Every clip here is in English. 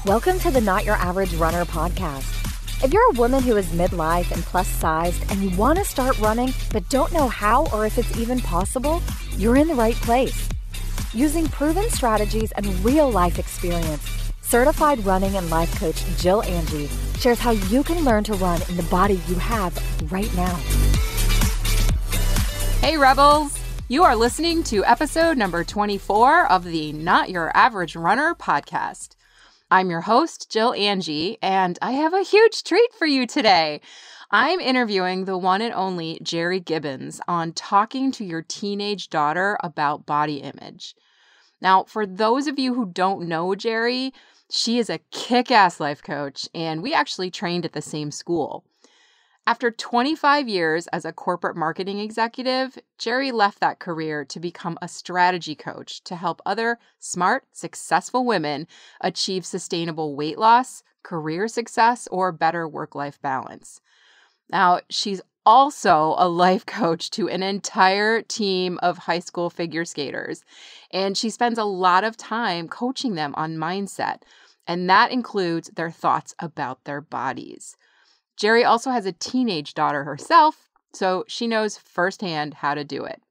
Welcome to the Not Your Average Runner podcast. If you're a woman who is midlife and plus sized and you want to start running but don't know how or if it's even possible, you're in the right place. Using proven strategies and real life experience, certified running and life coach Jill Angie shares how you can learn to run in the body you have right now. Hey Rebels! You are listening to episode number 24 of the Not Your Average Runner podcast. I'm your host, Jill Angie, and I have a huge treat for you today. I'm interviewing the one and only Geri Gibbons on talking to your teenage daughter about body image. Now, for those of you who don't know Geri, she is a kick-ass life coach, and we actually trained at the same school. After 25 years as a corporate marketing executive, Geri left that career to become a strategy coach to help other smart, successful women achieve sustainable weight loss, career success, or better work-life balance. Now, she's also a life coach to an entire team of high school figure skaters, and she spends a lot of time coaching them on mindset, and that includes their thoughts about their bodies. Geri also has a teenage daughter herself, so she knows firsthand how to do it.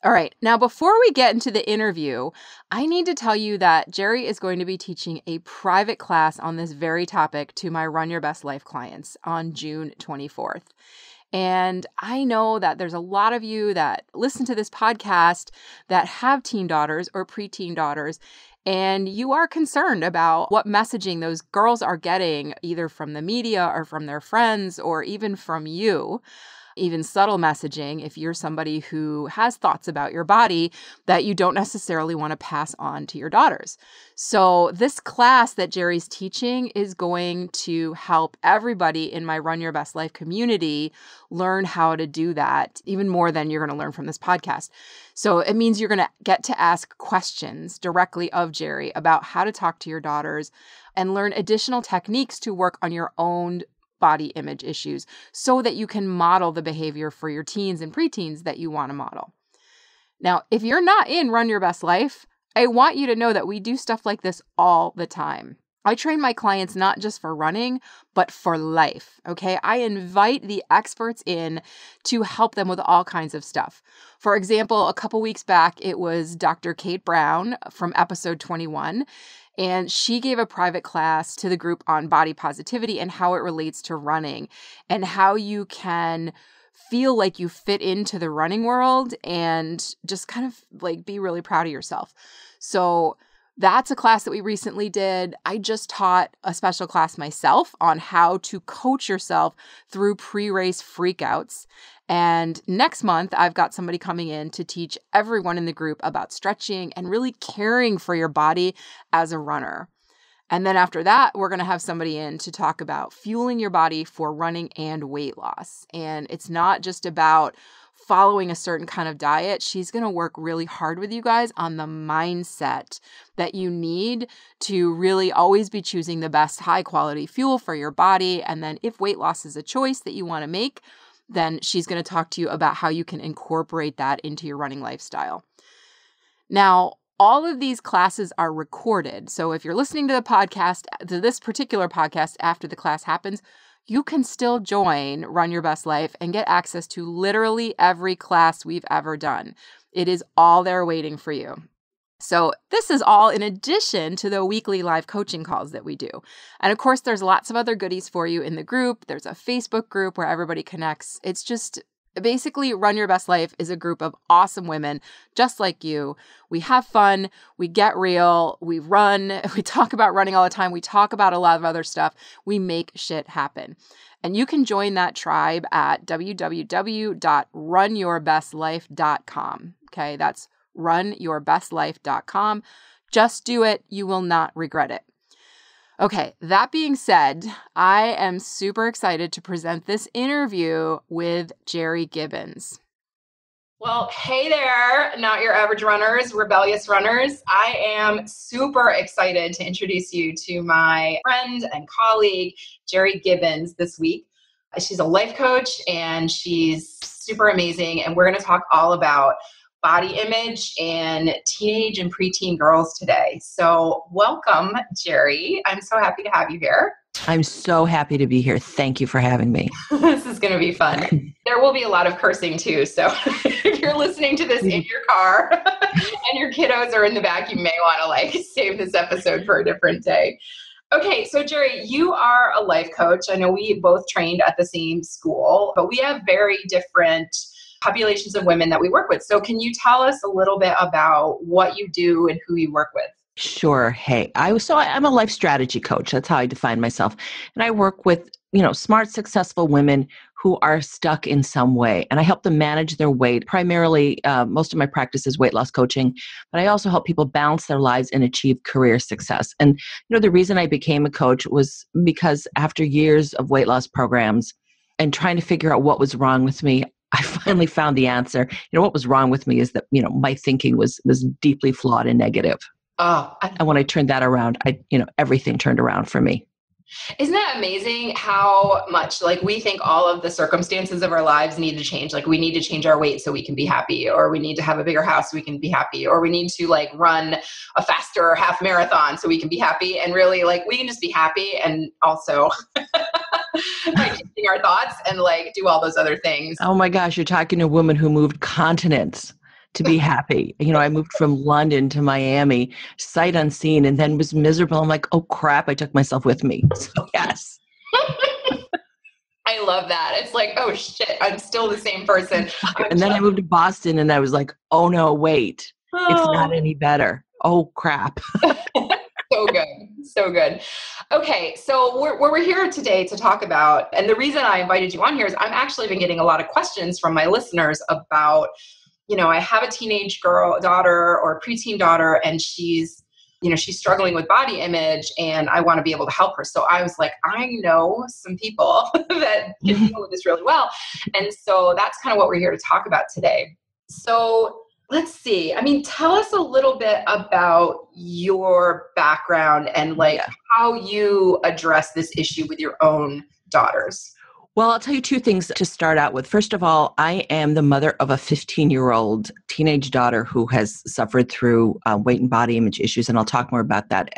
All right, now before we get into the interview, I need to tell you that Geri is going to be teaching a private class on this very topic to my Run Your Best Life clients on June 24th. And I know that there's a lot of you that listen to this podcast that have teen daughters or preteen daughters, and you are concerned about what messaging those girls are getting either from the media or from their friends or even from you. Even subtle messaging if you're somebody who has thoughts about your body that you don't necessarily want to pass on to your daughters. So this class that Geri's teaching is going to help everybody in my Run Your Best Life community learn how to do that, even more than you're going to learn from this podcast. So it means you're going to get to ask questions directly of Geri about how to talk to your daughters and learn additional techniques to work on your own body image issues so that you can model the behavior for your teens and preteens that you want to model. Now, if you're not in Run Your Best Life, I want you to know that we do stuff like this all the time. I train my clients not just for running, but for life, okay? I invite the experts in to help them with all kinds of stuff. For example, a couple weeks back, it was Dr. Kate Brown from episode 21. And she gave a private class to the group on body positivity and how it relates to running and how you can feel like you fit into the running world and just kind of like be really proud of yourself. So that's a class that we recently did. I just taught a special class myself on how to coach yourself through pre-race freakouts. And next month, I've got somebody coming in to teach everyone in the group about stretching and really caring for your body as a runner. And then after that, we're going to have somebody in to talk about fueling your body for running and weight loss. And it's not just about following a certain kind of diet. She's going to work really hard with you guys on the mindset that you need to really always be choosing the best high quality fuel for your body. And then if weight loss is a choice that you want to make, then she's going to talk to you about how you can incorporate that into your running lifestyle. Now, all of these classes are recorded. So if you're listening to the podcast, to this particular podcast after the class happens, you can still join Run Your Best Life and get access to literally every class we've ever done. It is all there waiting for you. So this is all in addition to the weekly live coaching calls that we do. And of course, there's lots of other goodies for you in the group. There's a Facebook group where everybody connects. It's just basically Run Your Best Life is a group of awesome women just like you. We have fun. We get real. We run. We talk about running all the time. We talk about a lot of other stuff. We make shit happen. And you can join that tribe at www.runyourbestlife.com. Okay, that's runyourbestlife.com. Just do it. You will not regret it. Okay, that being said, I am super excited to present this interview with Geri Gibbons. Well, hey there, not your average runners, rebellious runners. I am super excited to introduce you to my friend and colleague, Geri Gibbons, this week. She's a life coach and she's super amazing. And we're going to talk all about body image and teenage and preteen girls today. So welcome, Geri. I'm so happy to have you here. I'm so happy to be here. Thank you for having me. This is going to be fun. There will be a lot of cursing too. So if you're listening to this in your car and your kiddos are in the back, you may want to save this episode for a different day. Okay, so Geri, you are a life coach. I know we both trained at the same school, but we have very different populations of women that we work with. So can you tell us a little bit about what you do and who you work with? Sure. Hey, I'm a life strategy coach. That's how I define myself. And I work with, smart, successful women who are stuck in some way. And I help them manage their weight. Primarily, most of my practice is weight loss coaching, but I also help people balance their lives and achieve career success. And, the reason I became a coach was because after years of weight loss programs and trying to figure out what was wrong with me, I finally found the answer. What was wrong with me is that, my thinking was deeply flawed and negative. And when I turned that around, everything turned around for me. Isn't that amazing how much we think all of the circumstances of our lives need to change? We need to change our weight so we can be happy, or we need to have a bigger house so we can be happy, or we need to run a faster half marathon so we can be happy. And really we can just be happy and also changing our thoughts and do all those other things. Oh my gosh, you're talking to a woman who moved continents to be happy. I moved from London to Miami, sight unseen, and then was miserable. I'm like, oh crap, I took myself with me. So yes. I love that. It's oh shit, I'm still the same person. And then I moved to Boston and I was like, oh no, wait, it's not any better. Oh crap. So good. So good. Okay. So what we're here today to talk about, and the reason I invited you on here is I'm actually been getting a lot of questions from my listeners about, I have a teenage daughter or a preteen daughter, and she's struggling with body image, and I want to be able to help her. So I was like, I know some people that can deal with this really well. And so that's kind of what we're here to talk about today. So let's see. Tell us a little bit about your background and how you address this issue with your own daughters. Well, I'll tell you two things to start out with. First of all, I am the mother of a 15-year-old teenage daughter who has suffered through weight and body image issues, and I'll talk more about that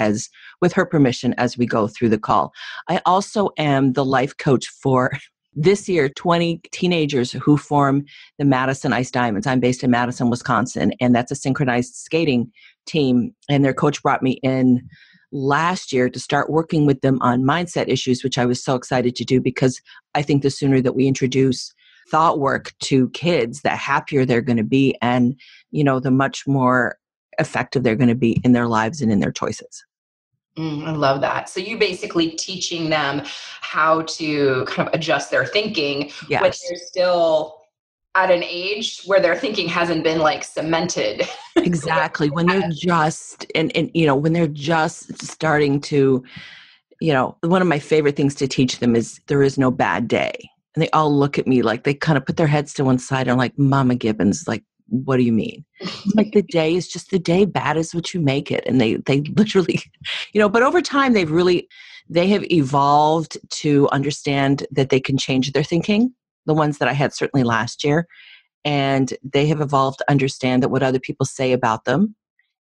with her permission as we go through the call. I also am the life coach for this year 20 teenagers who form the Madison Ice Diamonds. I'm based in Madison, Wisconsin, and that's a synchronized skating team, and their coach brought me in last year to start working with them on mindset issues, which I was so excited to do because I think the sooner that we introduce thought work to kids, the happier they're going to be and, the much more effective they're going to be in their lives and in their choices. I love that. So you basically teaching them how to kind of adjust their thinking when they're still at an age where their thinking hasn't been cemented. Exactly. When they're just, and when they're just starting to, one of my favorite things to teach them is there is no bad day. And they all look at me they kind of put their heads to one side and Mama Gibbons, what do you mean? The day is just the day. Bad is what you make it. And they literally, but over time they have evolved to understand that they can change their thinking. The ones that I had certainly last year. And they have evolved to understand that what other people say about them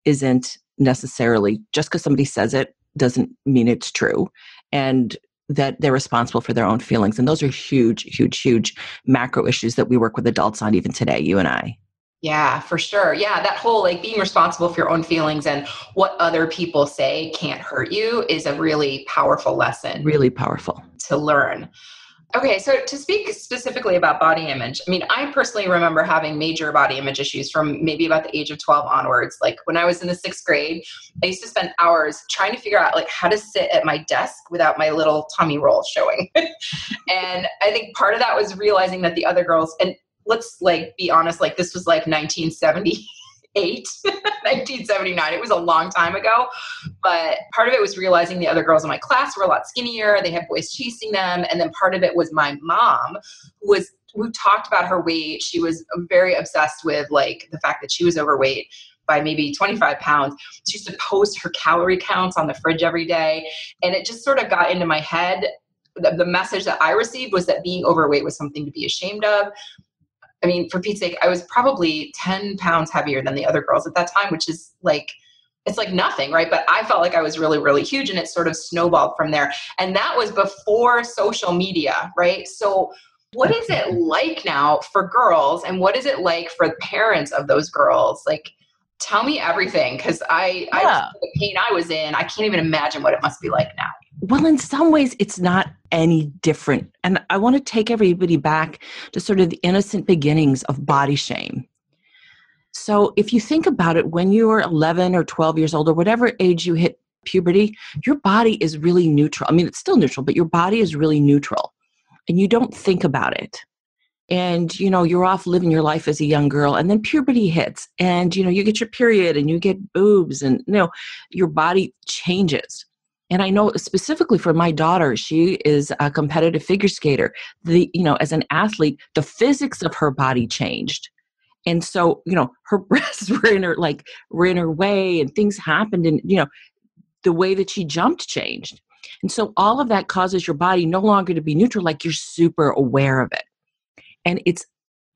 isn't necessarily, just because somebody says it doesn't mean it's true. And that they're responsible for their own feelings. And those are huge, huge, huge macro issues that we work with adults on even today, you and I. Yeah, for sure. Yeah, that whole being responsible for your own feelings and what other people say can't hurt you is a really powerful lesson. Really powerful. To learn. Okay, so to speak specifically about body image, I personally remember having major body image issues from maybe about the age of 12 onwards. When I was in the 6th grade, I used to spend hours trying to figure out how to sit at my desk without my little tummy roll showing. And I think part of that was realizing that the other girls, and let's be honest, this was 1970. 1979. It was a long time ago, but part of it was realizing the other girls in my class were a lot skinnier. They had boys chasing them. And then part of it was my mom who talked about her weight. She was very obsessed with the fact that she was overweight by maybe 25 pounds. She used to post her calorie counts on the fridge every day. And it just sort of got into my head. The message that I received was that being overweight was something to be ashamed of. I mean, for Pete's sake, I was probably 10 pounds heavier than the other girls at that time, which is like, it's like nothing, right? But I felt like I was really, really huge, and it sort of snowballed from there. And that was before social media, right? So what is it like now for girls, and what is it like for the parents of those girls? Like, tell me everything, because I the pain I was in, I can't even imagine what it must be like now. Well, in some ways, it's not any different. And I want to take everybody back to sort of the innocent beginnings of body shame. So if you think about it, when you were 11 or 12 years old, or whatever age you hit puberty, your body is really neutral. I mean, it's still neutral, but your body is really neutral, and you don't think about it. And, you're off living your life as a young girl, and then puberty hits, and, you get your period and you get boobs, and, your body changes. And I know specifically for my daughter, she is a competitive figure skater. As an athlete, the physics of her body changed. And so, her breasts were in her way, and things happened, and, the way that she jumped changed. And so all of that causes your body no longer to be neutral, like you're super aware of it. And it's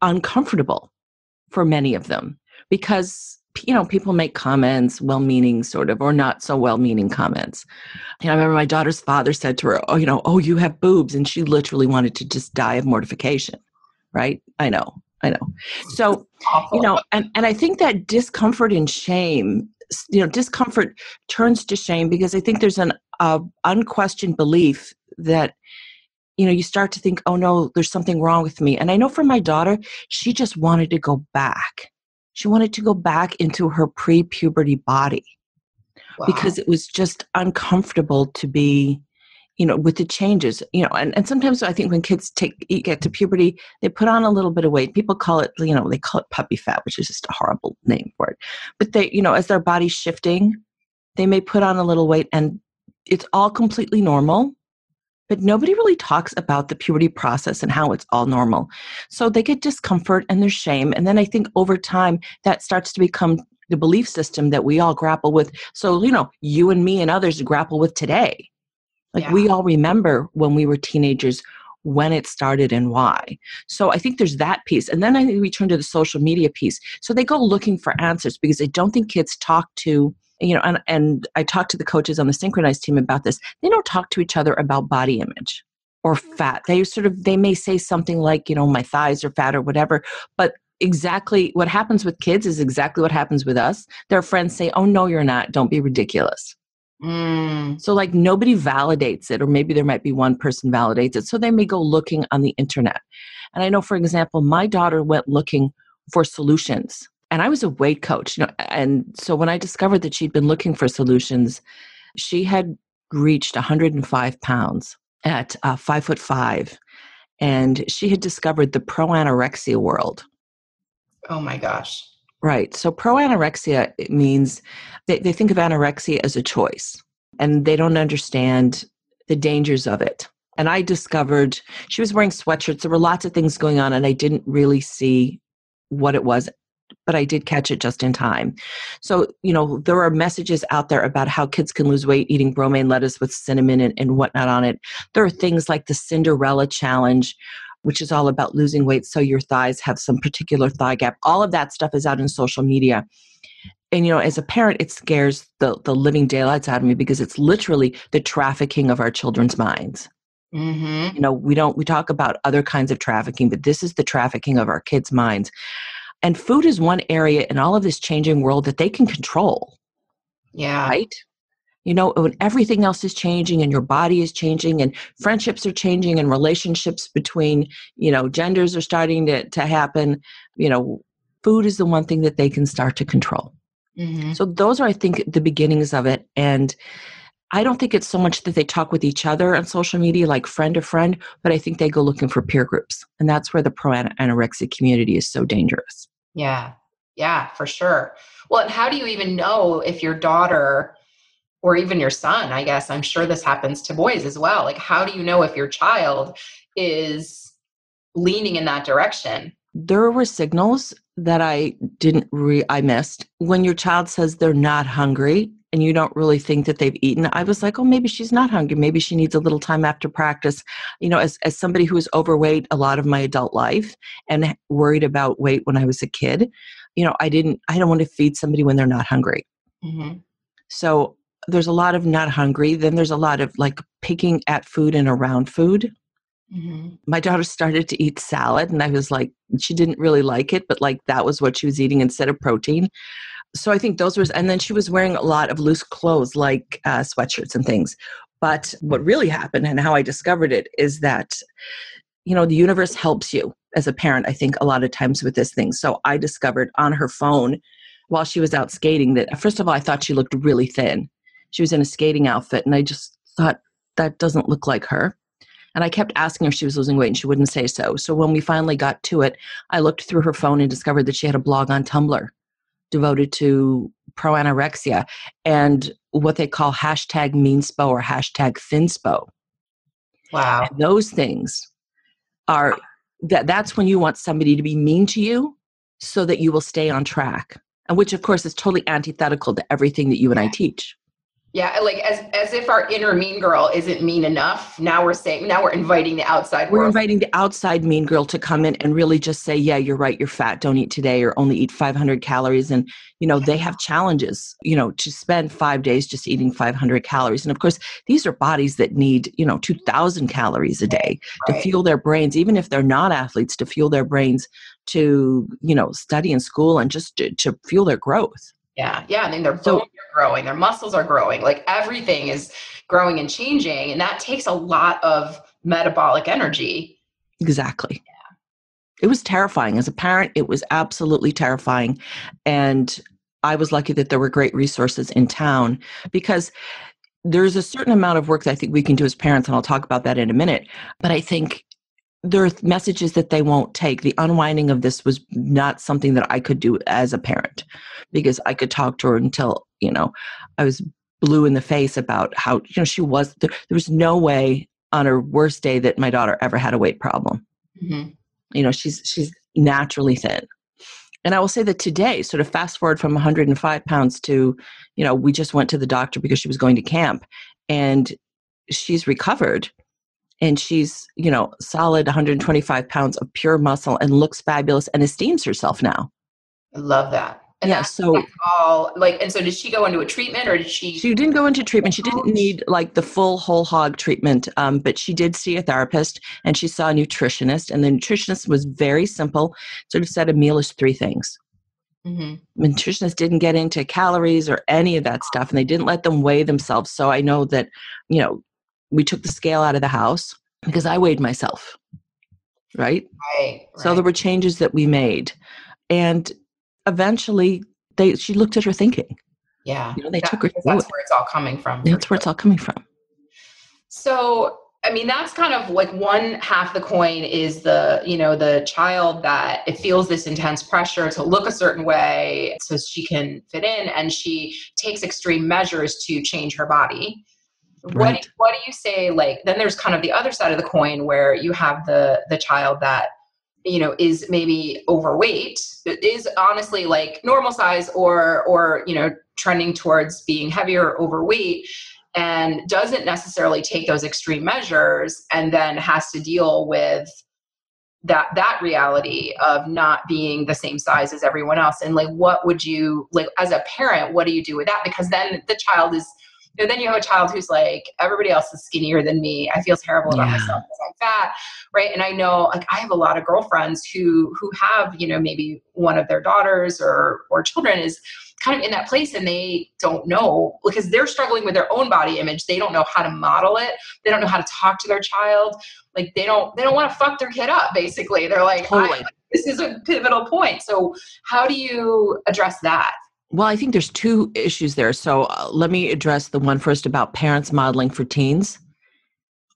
uncomfortable for many of them because, people make comments, well-meaning sort of, or not so well-meaning comments. I remember my daughter's father said to her, oh, you have boobs. And she literally wanted to just die of mortification. Right? I know. So, and I think that discomfort and shame, discomfort turns to shame because I think there's an unquestioned belief that, you start to think, oh no, there's something wrong with me. And I know for my daughter, she just wanted to go back. She wanted to go back into her pre-puberty body. Wow. Because it was just uncomfortable to be, with the changes, and sometimes I think when kids get to puberty, they put on a little bit of weight. People call it, they call it puppy fat, which is just a horrible name for it. But they, as their body's shifting, they may put on a little weight, and it's all completely normal. But nobody really talks about the puberty process and how it's all normal. So they get discomfort and there's shame. And then I think over time, that starts to become the belief system that we all grapple with. So, you and me and others grapple with today. We all remember when we were teenagers, when it started and why. So I think there's that piece. And then I think we turn to the social media piece. So they go looking for answers because I don't think kids talk to, and I talked to the coaches on the synchronized team about this. They don't talk to each other about body image or fat. They may say something like, my thighs are fat or whatever, but exactly what happens with kids is exactly what happens with us. Their friends say, oh, no, you're not. Don't be ridiculous. So nobody validates it, or maybe there might be one person validates it. So they may go looking on the internet. And I know, for example, my daughter went looking for solutions, and I was a weight coach, and so when I discovered that she'd been looking for solutions, she had reached 105 pounds at 5'5", and she had discovered the pro-anorexia world. Oh my gosh. Right. So pro-anorexia, it means they think of anorexia as a choice, and they don't understand the dangers of it. And I discovered she was wearing sweatshirts. There were lots of things going on, and I didn't really see what it was, but I did catch it just in time. So, there are messages out there about how kids can lose weight eating romaine lettuce with cinnamon and whatnot on it. There are things like the Cinderella challenge, which is all about losing weight so your thighs have some particular thigh gap. All of that stuff is out in social media. And, as a parent, it scares the living daylights out of me because it's literally the trafficking of our children's minds. Mm-hmm. We talk about other kinds of trafficking, but this is the trafficking of our kids' minds. And food is one area in all of this changing world that they can control. Yeah. Right? When everything else is changing and your body is changing and friendships are changing and relationships between, genders are starting to happen, food is the one thing that they can start to control. Mm-hmm. So those are, I think, the beginnings of it. And I don't think it's so much that they talk with each other on social media, like friend to friend, but I think they go looking for peer groups. And that's where the pro-anorexia community is so dangerous. Yeah. Yeah, for sure. Well, and how do you even know if your daughter or even your son, I guess, I'm sure this happens to boys as well. Like, how do you know if your child is leaning in that direction? There were signals that I missed. When your child says they're not hungry and you don't really think that they've eaten, I was like, oh, maybe she's not hungry. Maybe she needs a little time after practice. As somebody who was overweight a lot of my adult life and worried about weight when I was a kid, I don't want to feed somebody when they're not hungry. Mm-hmm. So there's a lot of not hungry. Then there's a lot of like picking at food and around food. Mm-hmm. My daughter started to eat salad, and I was like, she didn't really like it, but like that was what she was eating instead of protein. So I think and then she was wearing a lot of loose clothes like sweatshirts and things. But what really happened and how I discovered it is that, the universe helps you as a parent, I think, a lot of times with this thing. So I discovered on her phone while she was out skating that, first of all, I thought she looked really thin. She was in a skating outfit, and I just thought that doesn't look like her. And I kept asking her if she was losing weight, and she wouldn't say so. So when we finally got to it, I looked through her phone and discovered that she had a blog on Tumblr devoted to pro-anorexia and what they call hashtag meanspo or hashtag thinspo. Wow. And those things are, that's when you want somebody to be mean to you so that you will stay on track. And which, of course, is totally antithetical to everything that you and I teach. Yeah, like as if our inner mean girl isn't mean enough. Now we're inviting the outside world. We're inviting the outside mean girl to come in and really just say, yeah, you're right, you're fat, don't eat today, or only eat 500 calories. And, they have challenges, to spend 5 days just eating 500 calories. And of course, these are bodies that need, 2,000 calories a day to fuel their brains, even if they're not athletes, to fuel their brains to, study in school and just to fuel their growth. Yeah. I mean, their bones are growing, their muscles are growing, like everything is growing and changing. And that takes a lot of metabolic energy. Exactly. Yeah. It was terrifying. As a parent, it was absolutely terrifying. And I was lucky that there were great resources in town, because there's a certain amount of work that I think we can do as parents, and I'll talk about that in a minute. But I think there are messages that they won't take. The unwinding of this was not something that I could do as a parent, because I could talk to her until, I was blue in the face about how, she was, there was no way on her worst day that my daughter ever had a weight problem. Mm-hmm. She's naturally thin. And I will say that today, sort of fast forward from 105 pounds to, we just went to the doctor because she was going to camp, and she's recovered. And she's, solid 125 pounds of pure muscle and looks fabulous and esteems herself now. I love that. And that's all like, and so did she go into a treatment, or did she? She didn't go into treatment. She didn't need like the full whole hog treatment, but she did see a therapist, and she saw a nutritionist, and the nutritionist was very simple. Sort of said a meal is 3 things. Mm-hmm. The nutritionist didn't get into calories or any of that stuff, and they didn't let them weigh themselves. So I know that, we took the scale out of the house because I weighed myself. Right. So there were changes that we made, and eventually she looked at her thinking. Yeah. They took her through that's it. where it's all coming from. That's where it's all coming from. So, I mean, that's kind of like one half the coin is the child that it feels this intense pressure to look a certain way so she can fit in, and she takes extreme measures to change her body. Right. What do you say? Like, then there's kind of the other side of the coin where you have the child that, is maybe overweight, is honestly like normal size or, trending towards being heavier or overweight, and doesn't necessarily take those extreme measures, and then has to deal with that reality of not being the same size as everyone else. And like, what would you, like, as a parent, what do you do with that? Because then the child is, then you have a child who's like, everybody else is skinnier than me. I feel terrible about myself because I'm fat. Right. And I know, like, I have a lot of girlfriends who have, maybe one of their daughters or children is kind of in that place, and they don't know, because they're struggling with their own body image. They don't know how to model it. They don't know how to talk to their child. Like, they don't want to fuck their kid up. Basically. They're like, totally. This is a pivotal point. So how do you address that? Well, I think there's 2 issues there. So let me address the one first about parents modeling for teens.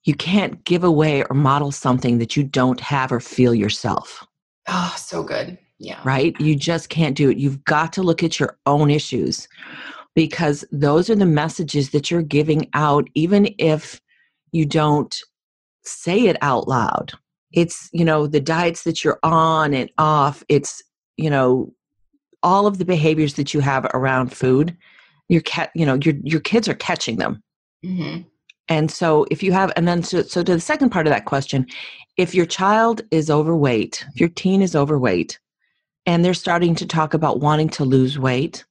You can't give away or model something that you don't have or feel yourself. Oh, so good. Yeah. Right? You just can't do it. You've got to look at your own issues, because those are the messages that you're giving out, even if you don't say it out loud. It's, the diets that you're on and off. It's, all of the behaviors that you have around food your kids are catching them. Mm-hmm. And so if you have, and then so to the second part of that question, if your child is overweight, if your teen is overweight, and they're starting to talk about wanting to lose weight,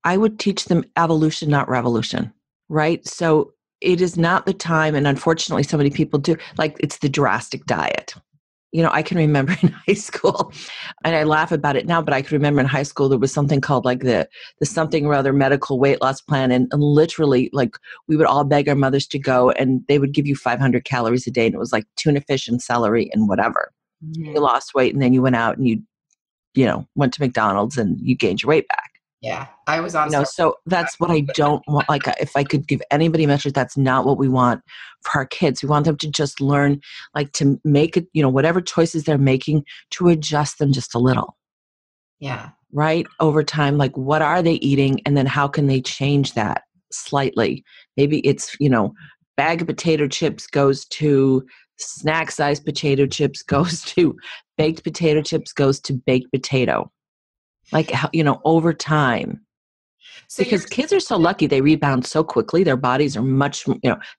I would teach them evolution, not revolution, right? So it is not the time, and unfortunately so many people do, like it's the drastic diet. I can remember in high school, and I laugh about it now, but I can remember in high school there was something called like the something or other medical weight loss plan, and literally like we would all beg our mothers to go, and they would give you 500 calories a day, and it was like tuna fish and celery and whatever. Mm-hmm. You lost weight, and then you went out and you went to McDonald's and you gained your weight back. Yeah, I was on. So that's what I don't want. Like, if I could give anybody a message, that's not what we want for our kids. We want them to just learn, like, to make it, whatever choices they're making, to adjust them just a little. Yeah. Right? Over time, like, what are they eating? And then how can they change that slightly? Maybe it's, bag of potato chips goes to snack size potato chips, goes to baked potato chips, goes to baked potato. Like, over time. So because kids are so lucky, they rebound so quickly. Their bodies are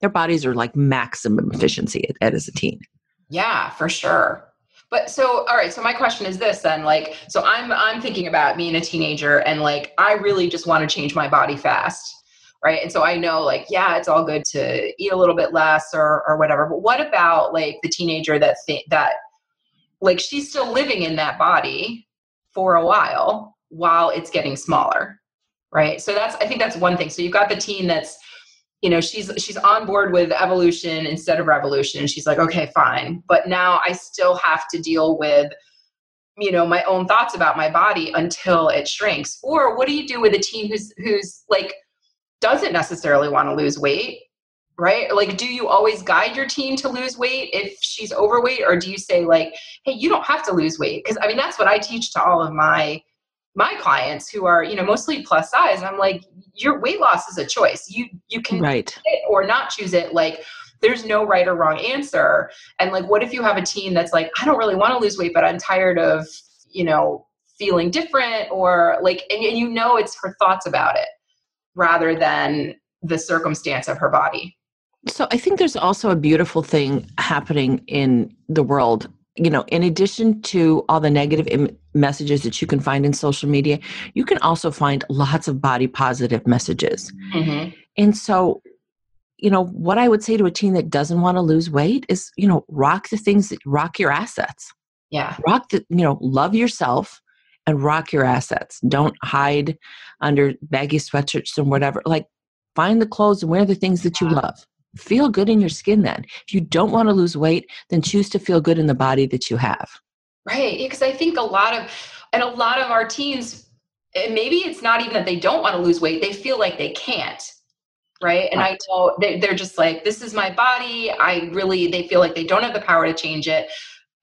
their bodies are like maximum efficiency as a teen. Yeah, for sure. But so, all right. So my question is this then, like, so I'm thinking about being a teenager and like, I really just want to change my body fast. Right. And so I know like, yeah, it's all good to eat a little bit less or whatever. But what about like the teenager that like she's still living in that body for a while it's getting smaller, right? So I think that's one thing. So you've got the teen that's, she's on board with evolution instead of revolution. She's like, okay, fine. But now I still have to deal with, my own thoughts about my body until it shrinks. Or what do you do with a teen who's like, doesn't necessarily want to lose weight, right? Like, do you always guide your teen to lose weight if she's overweight? Or do you say like, hey, you don't have to lose weight? Because that's what I teach to all of my clients who are, mostly plus size. I'm like, your weight loss is a choice. You can right. choose it or not choose it. Like, there's no right or wrong answer. And like, what if you have a teen that's like, I don't really want to lose weight, but I'm tired of, feeling different, or like, and it's her thoughts about it rather than the circumstance of her body. So I think there's also a beautiful thing happening in the world. In addition to all the negative messages that you can find in social media, you can also find lots of body positive messages. Mm-hmm. And so, what I would say to a teen that doesn't want to lose weight is, rock the things that rock your assets. Yeah. Love yourself and rock your assets. Don't hide under baggy sweatshirts and whatever. Like, find the clothes and wear the things that you love. Feel good in your skin then. If you don't want to lose weight, then choose to feel good in the body that you have. Right. Because I think a lot of our teens, and maybe it's not even that they don't want to lose weight, they feel like they can't. Right. And I know they're just like, this is my body. They feel like they don't have the power to change it.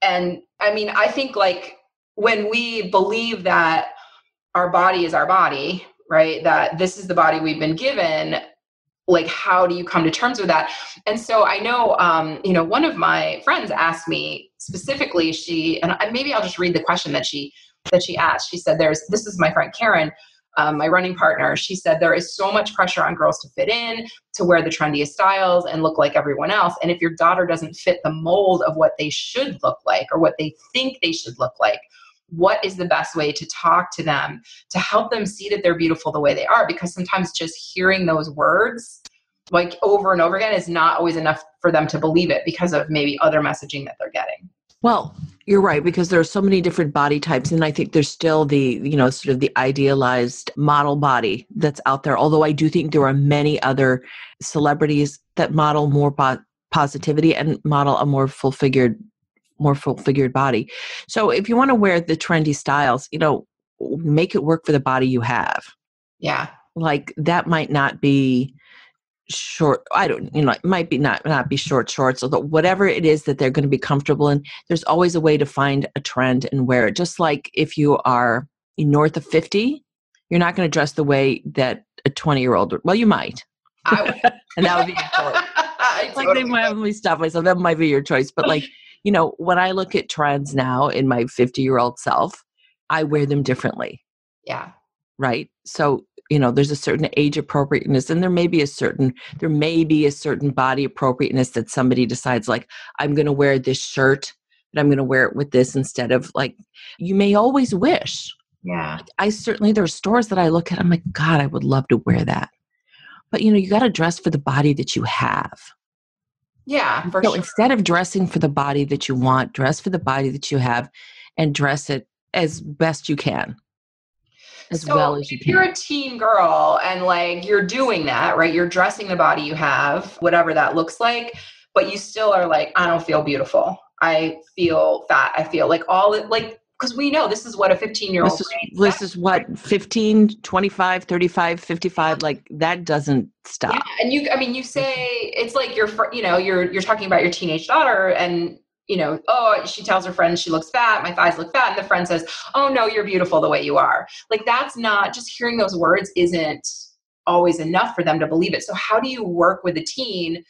And I think like when we believe that our body is our body, right, that this is the body we've been given, like, how do you come to terms with that? And so I know, one of my friends asked me specifically, maybe I'll just read the question that she asked. She said, this is my friend Karen, my running partner. She said, there is so much pressure on girls to fit in, to wear the trendiest styles and look like everyone else. And if your daughter doesn't fit the mold of what they should look like or what they think they should look like, what is the best way to talk to them to help them see that they're beautiful the way they are? Because sometimes just hearing those words like over and over again is not always enough for them to believe it because of maybe other messaging that they're getting. Well, you're right, because there are so many different body types. And I think there's still the, sort of the idealized model body that's out there. Although I do think there are many other celebrities that model more positivity and model a more full-figured body. So if you want to wear the trendy styles, make it work for the body you have. Yeah. Like, that might not be short. It might be not be short shorts, although whatever it is that they're going to be comfortable in, there's always a way to find a trend and wear it. Just like if you are north of 50, you're not going to dress the way that a 20-year-old, well, you might. And that would be your choice. Like, they might have stop myself. That might be your choice. But like, when I look at trends now in my 50-year-old self, I wear them differently. Yeah. Right. So there's a certain age appropriateness, and there may be a certain body appropriateness that somebody decides, like, I'm going to wear this shirt, but I'm going to wear it with this instead of, like, you may always wish. Yeah. There are stores that I look at, I'm like, God, I would love to wear that. But, you got to dress for the body that you have. Yeah, for So sure. instead of dressing for the body that you want, dress for the body that you have and dress it as best you can. As well as you can. If you're a teen girl and like you're doing that, right? You're dressing the body you have, whatever that looks like, but you still are like, I don't feel beautiful. I feel fat. I feel like because we know this is what a 15-year-old this is what 15, 25, 35, 55, like that doesn't stop. Yeah. And you say it's like you're talking about your teenage daughter and she tells her friend she looks fat, my thighs look fat, and the friend says, oh no, you're beautiful the way you are. Like, that's not, just hearing those words isn't always enough for them to believe it. So how do you work with a teen?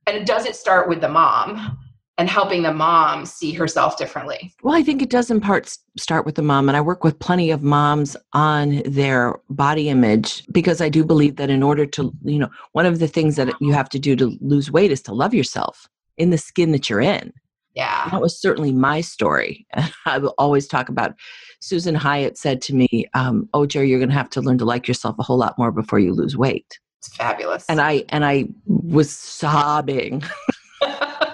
And does it start with the mom and helping the mom see herself differently? Well, I think it does in part start with the mom. And I work with plenty of moms on their body image, because I do believe that in order to, one of the things that you have to do to lose weight is to love yourself in the skin that you're in. Yeah. That was certainly my story. I will always talk about, Susan Hyatt said to me, Jerry, you're going to have to learn to like yourself a whole lot more before you lose weight. It's fabulous. And I was sobbing.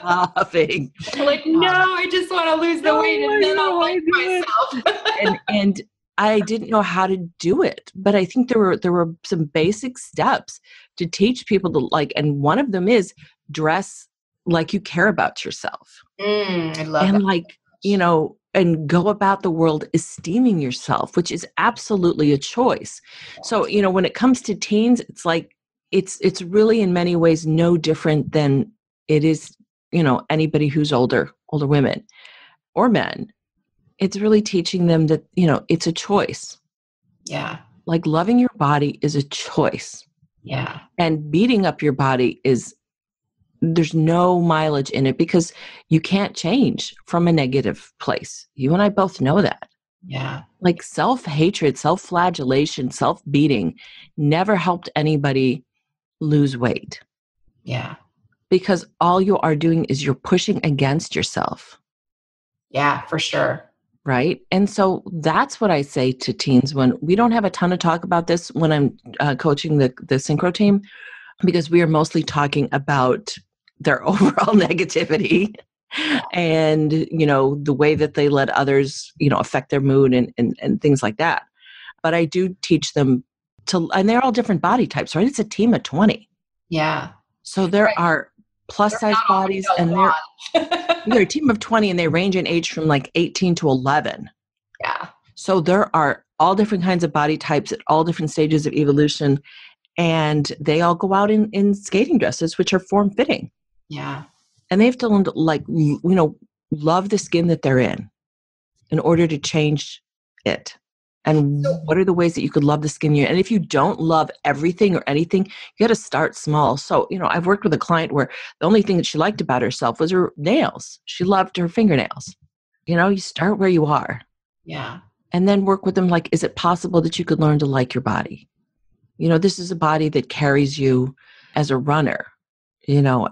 Laughing. Like, no, I just want to lose the weight and then I'll like myself. and I didn't know how to do it, but I think there were some basic steps to teach people to like, and one of them is dress like you care about yourself. I love and that. Like, and go about the world esteeming yourself, which is absolutely a choice. So, when it comes to teens, it's like, it's really in many ways no different than it is, anybody who's older women or men. It's really teaching them that, it's a choice. Yeah. Like, loving your body is a choice. Yeah. And beating up your body there's no mileage in it, because you can't change from a negative place. You and I both know that. Yeah. Like, self-hatred, self-flagellation, self-beating never helped anybody lose weight. Yeah. Because all you are doing is you're pushing against yourself. Yeah, for sure. Right? And so that's what I say to teens when we don't have a ton of talk about this when I'm coaching the synchro team, because we are mostly talking about their overall negativity and, the way that they let others, affect their mood and things like that. But I do teach them and they're all different body types, right? It's a team of 20. Yeah. So there are plus size bodies, and they're a team of 20, and they range in age from like 18 to 11. Yeah. So there are all different kinds of body types at all different stages of evolution, and they all go out in skating dresses, which are form-fitting. Yeah. And they have to learn to love the skin that they're in order to change it. And what are the ways that you could love the skin you're in? And if you don't love everything or anything, you got to start small. So, I've worked with a client where the only thing that she liked about herself was her nails. She loved her fingernails. You start where you are. Yeah. And then work with them. Like, is it possible that you could learn to like your body? This is a body that carries you as a runner,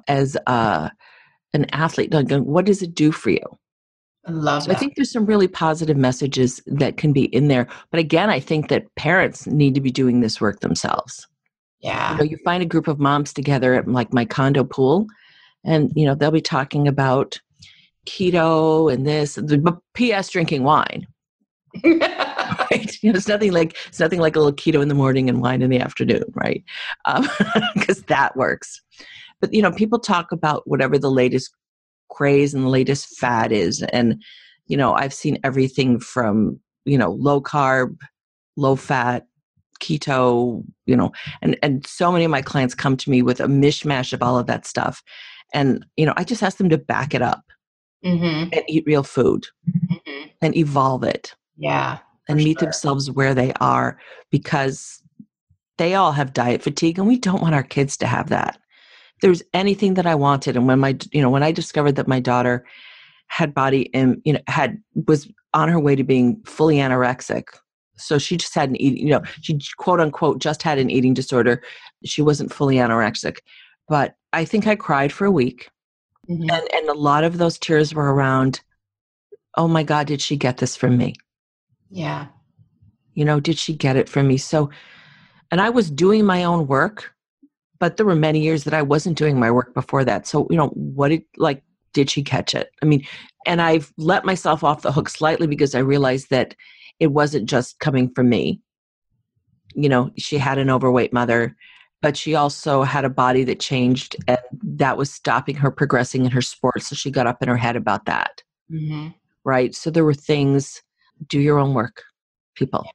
as an athlete. What does it do for you? I love that. I think there's some really positive messages that can be in there. But again, I think that parents need to be doing this work themselves. Yeah. You find a group of moms together at like my condo pool, and, they'll be talking about keto and this, but P.S. drinking wine. Right? It's nothing like a little keto in the morning and wine in the afternoon, right? Because that works. But, people talk about whatever the latest craze and the latest fad is. And, I've seen everything from, low carb, low fat, keto, and so many of my clients come to me with a mishmash of all of that stuff. And, I just ask them to back it up and eat real food and evolve it. Yeah. And meet themselves where they are, because they all have diet fatigue, and we don't want our kids to have that. If there's anything that I wanted, and when when I discovered that my daughter had was on her way to being fully anorexic, So she just had an eating, she quote unquote just had an eating disorder. She wasn't fully anorexic, but I think I cried for a week. And a lot of those tears were around, oh my God, did she get this from me? Yeah. Did she get it from me? So, and I was doing my own work, but there were many years that I wasn't doing my work before that. So, did she catch it? I mean, and I've let myself off the hook slightly because I realized that it wasn't just coming from me. She had an overweight mother, but she also had a body that changed, and that was stopping her progressing in her sport. So she got up in her head about that. Right. So there were things, do your own work, people.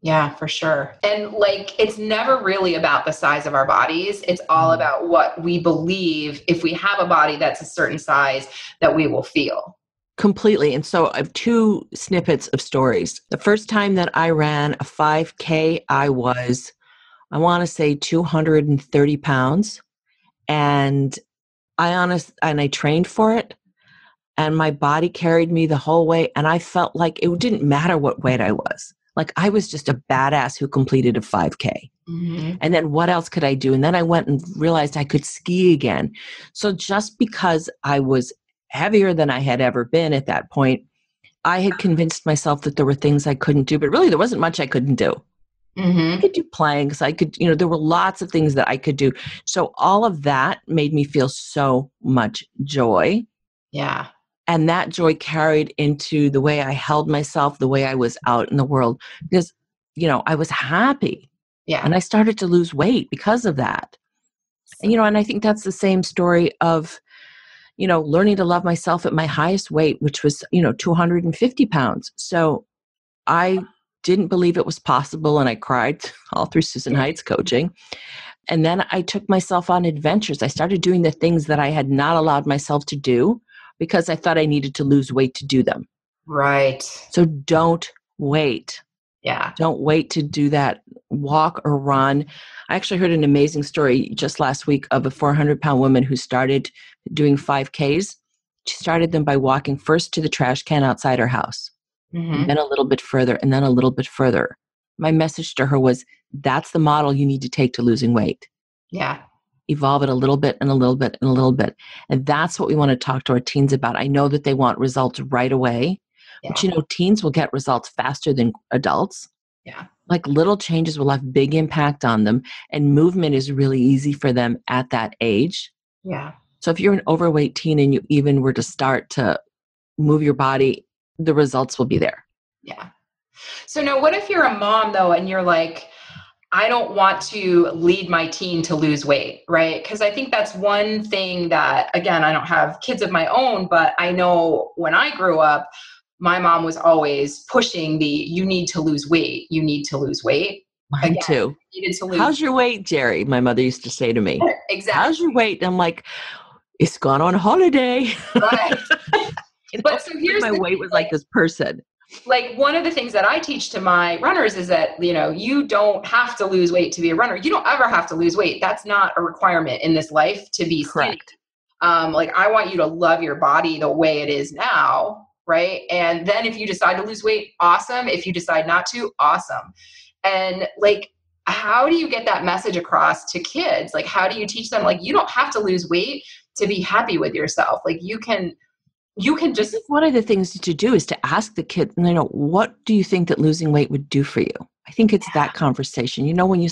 Yeah, for sure. And it's never really about the size of our bodies. It's all about what we believe if we have a body that's a certain size that we will feel. Completely. And so I have two snippets of stories. The first time that I ran a 5K, I want to say 230 pounds. And I trained for it. And my body carried me the whole way. And I felt like it didn't matter what weight I was. Like I was just a badass who completed a 5K. And then what else could I do? And then I went and realized I could ski again. So just because I was heavier than I had ever been at that point, I had convinced myself that there were things I couldn't do, but really there wasn't much I couldn't do. I could do planks. I could, there were lots of things that I could do. So all of that made me feel so much joy. Yeah. And that joy carried into the way I held myself, the way I was out in the world, because, I was happy. Yeah. And I started to lose weight because of that. And, and I think that's the same story of, learning to love myself at my highest weight, which was, 250 pounds. So I didn't believe it was possible. And I cried all through Susan Heights coaching. And then I took myself on adventures. I started doing the things that I had not allowed myself to do because I thought I needed to lose weight to do them. Right. So don't wait. Yeah. Don't wait to do that. Walk or run. I actually heard an amazing story just last week of a 400-pound woman who started doing 5Ks. She started them by walking first to the trash can outside her house, and then a little bit further, and then a little bit further. My message to her was, that's the model you need to take to losing weight. Yeah. Evolve it a little bit and a little bit and a little bit. And that's what we want to talk to our teens about. I know that they want results right away, but teens will get results faster than adults. Yeah. Like little changes will have big impact on them, and movement is really easy for them at that age. Yeah. So if you're an overweight teen and you even were to start to move your body, the results will be there. Yeah. So now what if you're a mom though, and you're like, I don't want to lead my teen to lose weight, right? Because I think that's one thing that, again, I don't have kids of my own, but I know when I grew up, my mom was always pushing you need to lose weight. You need to lose weight. Mine too. How's your weight, Geri? My mother used to say to me. Exactly. How's your weight? And I'm like, it's gone on holiday. Right. But so here's my weight was like this person. Like one of the things that I teach to my runners is that, you don't have to lose weight to be a runner. You don't ever have to lose weight. That's not a requirement in this life to be correct. I want you to love your body the way it is now. Right. And then if you decide to lose weight, awesome. If you decide not to, awesome. And how do you get that message across to kids? How do you teach them, you don't have to lose weight to be happy with yourself. You can just. One of the things to do is to ask the kids, what do you think that losing weight would do for you? I think it's that conversation. When you're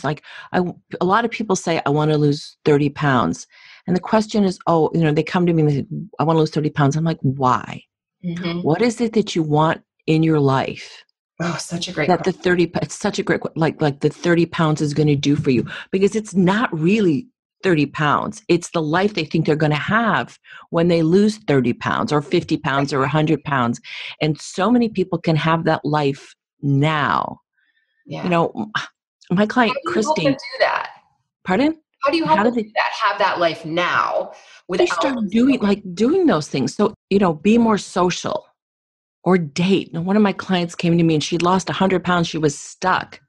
a lot of people say, I want to lose 30 pounds. And the question is, they come to me and they say, I want to lose 30 pounds. I'm like, why? What is it that you want in your life? Oh, such a great that question. It's such a great, like the 30 pounds is going to do for you, because it's not really 30 pounds. It's the life they think they're going to have when they lose 30 pounds or 50 pounds or 100 pounds. And so many people can have that life now. Yeah. My client, How do you Christine. help them do that? Pardon? How do you help them do that? Have that life now without they start doing those things. So, be more social or date. And one of my clients came to me and she'd lost 100 pounds. She was stuck.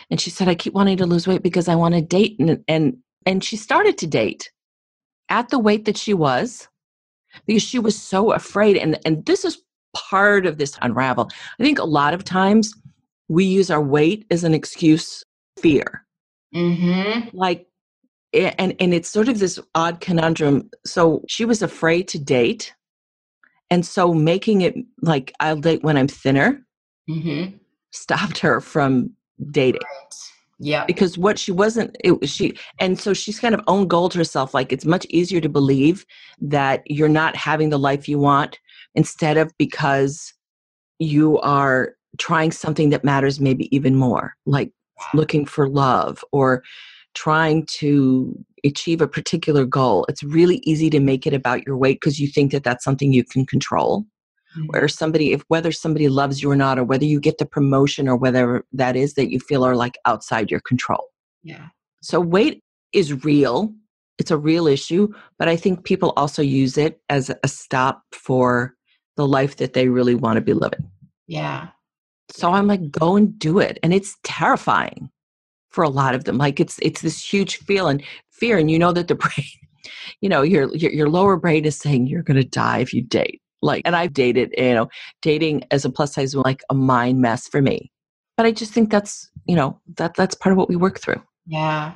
And she said, I keep wanting to lose weight because I want to date. And she started to date at the weight that she was, because she was so afraid. And this is part of this unravel. I think a lot of times we use our weight as an excuse, fear. Mm-hmm. Like, and it's sort of this odd conundrum. So she was afraid to date. And so making it like I'll date when I'm thinner Mm-hmm. stopped her from dating. Yeah. Because what she wasn't, it was she, and so she's kind of own goal to herself. Like it's much easier to believe that you're not having the life you want instead of because you are trying something that matters maybe even more, like looking for love or trying to achieve a particular goal. It's really easy to make it about your weight because you think that that's something you can control. Or somebody, if whether somebody loves you or not, or whether you get the promotion or whatever that is that you feel are like outside your control. Yeah. So weight is real. It's a real issue, but I think people also use it as a stop for the life that they really want to be living. Yeah. So I'm like, go and do it. And it's terrifying for a lot of them. Like it's this huge fear, and you know that the brain, you know, your lower brain is saying you're going to die if you date. Like, and I've dated, you know, dating as a plus size was like a mind mess for me. But I just think that's, you know, that's part of what we work through. Yeah.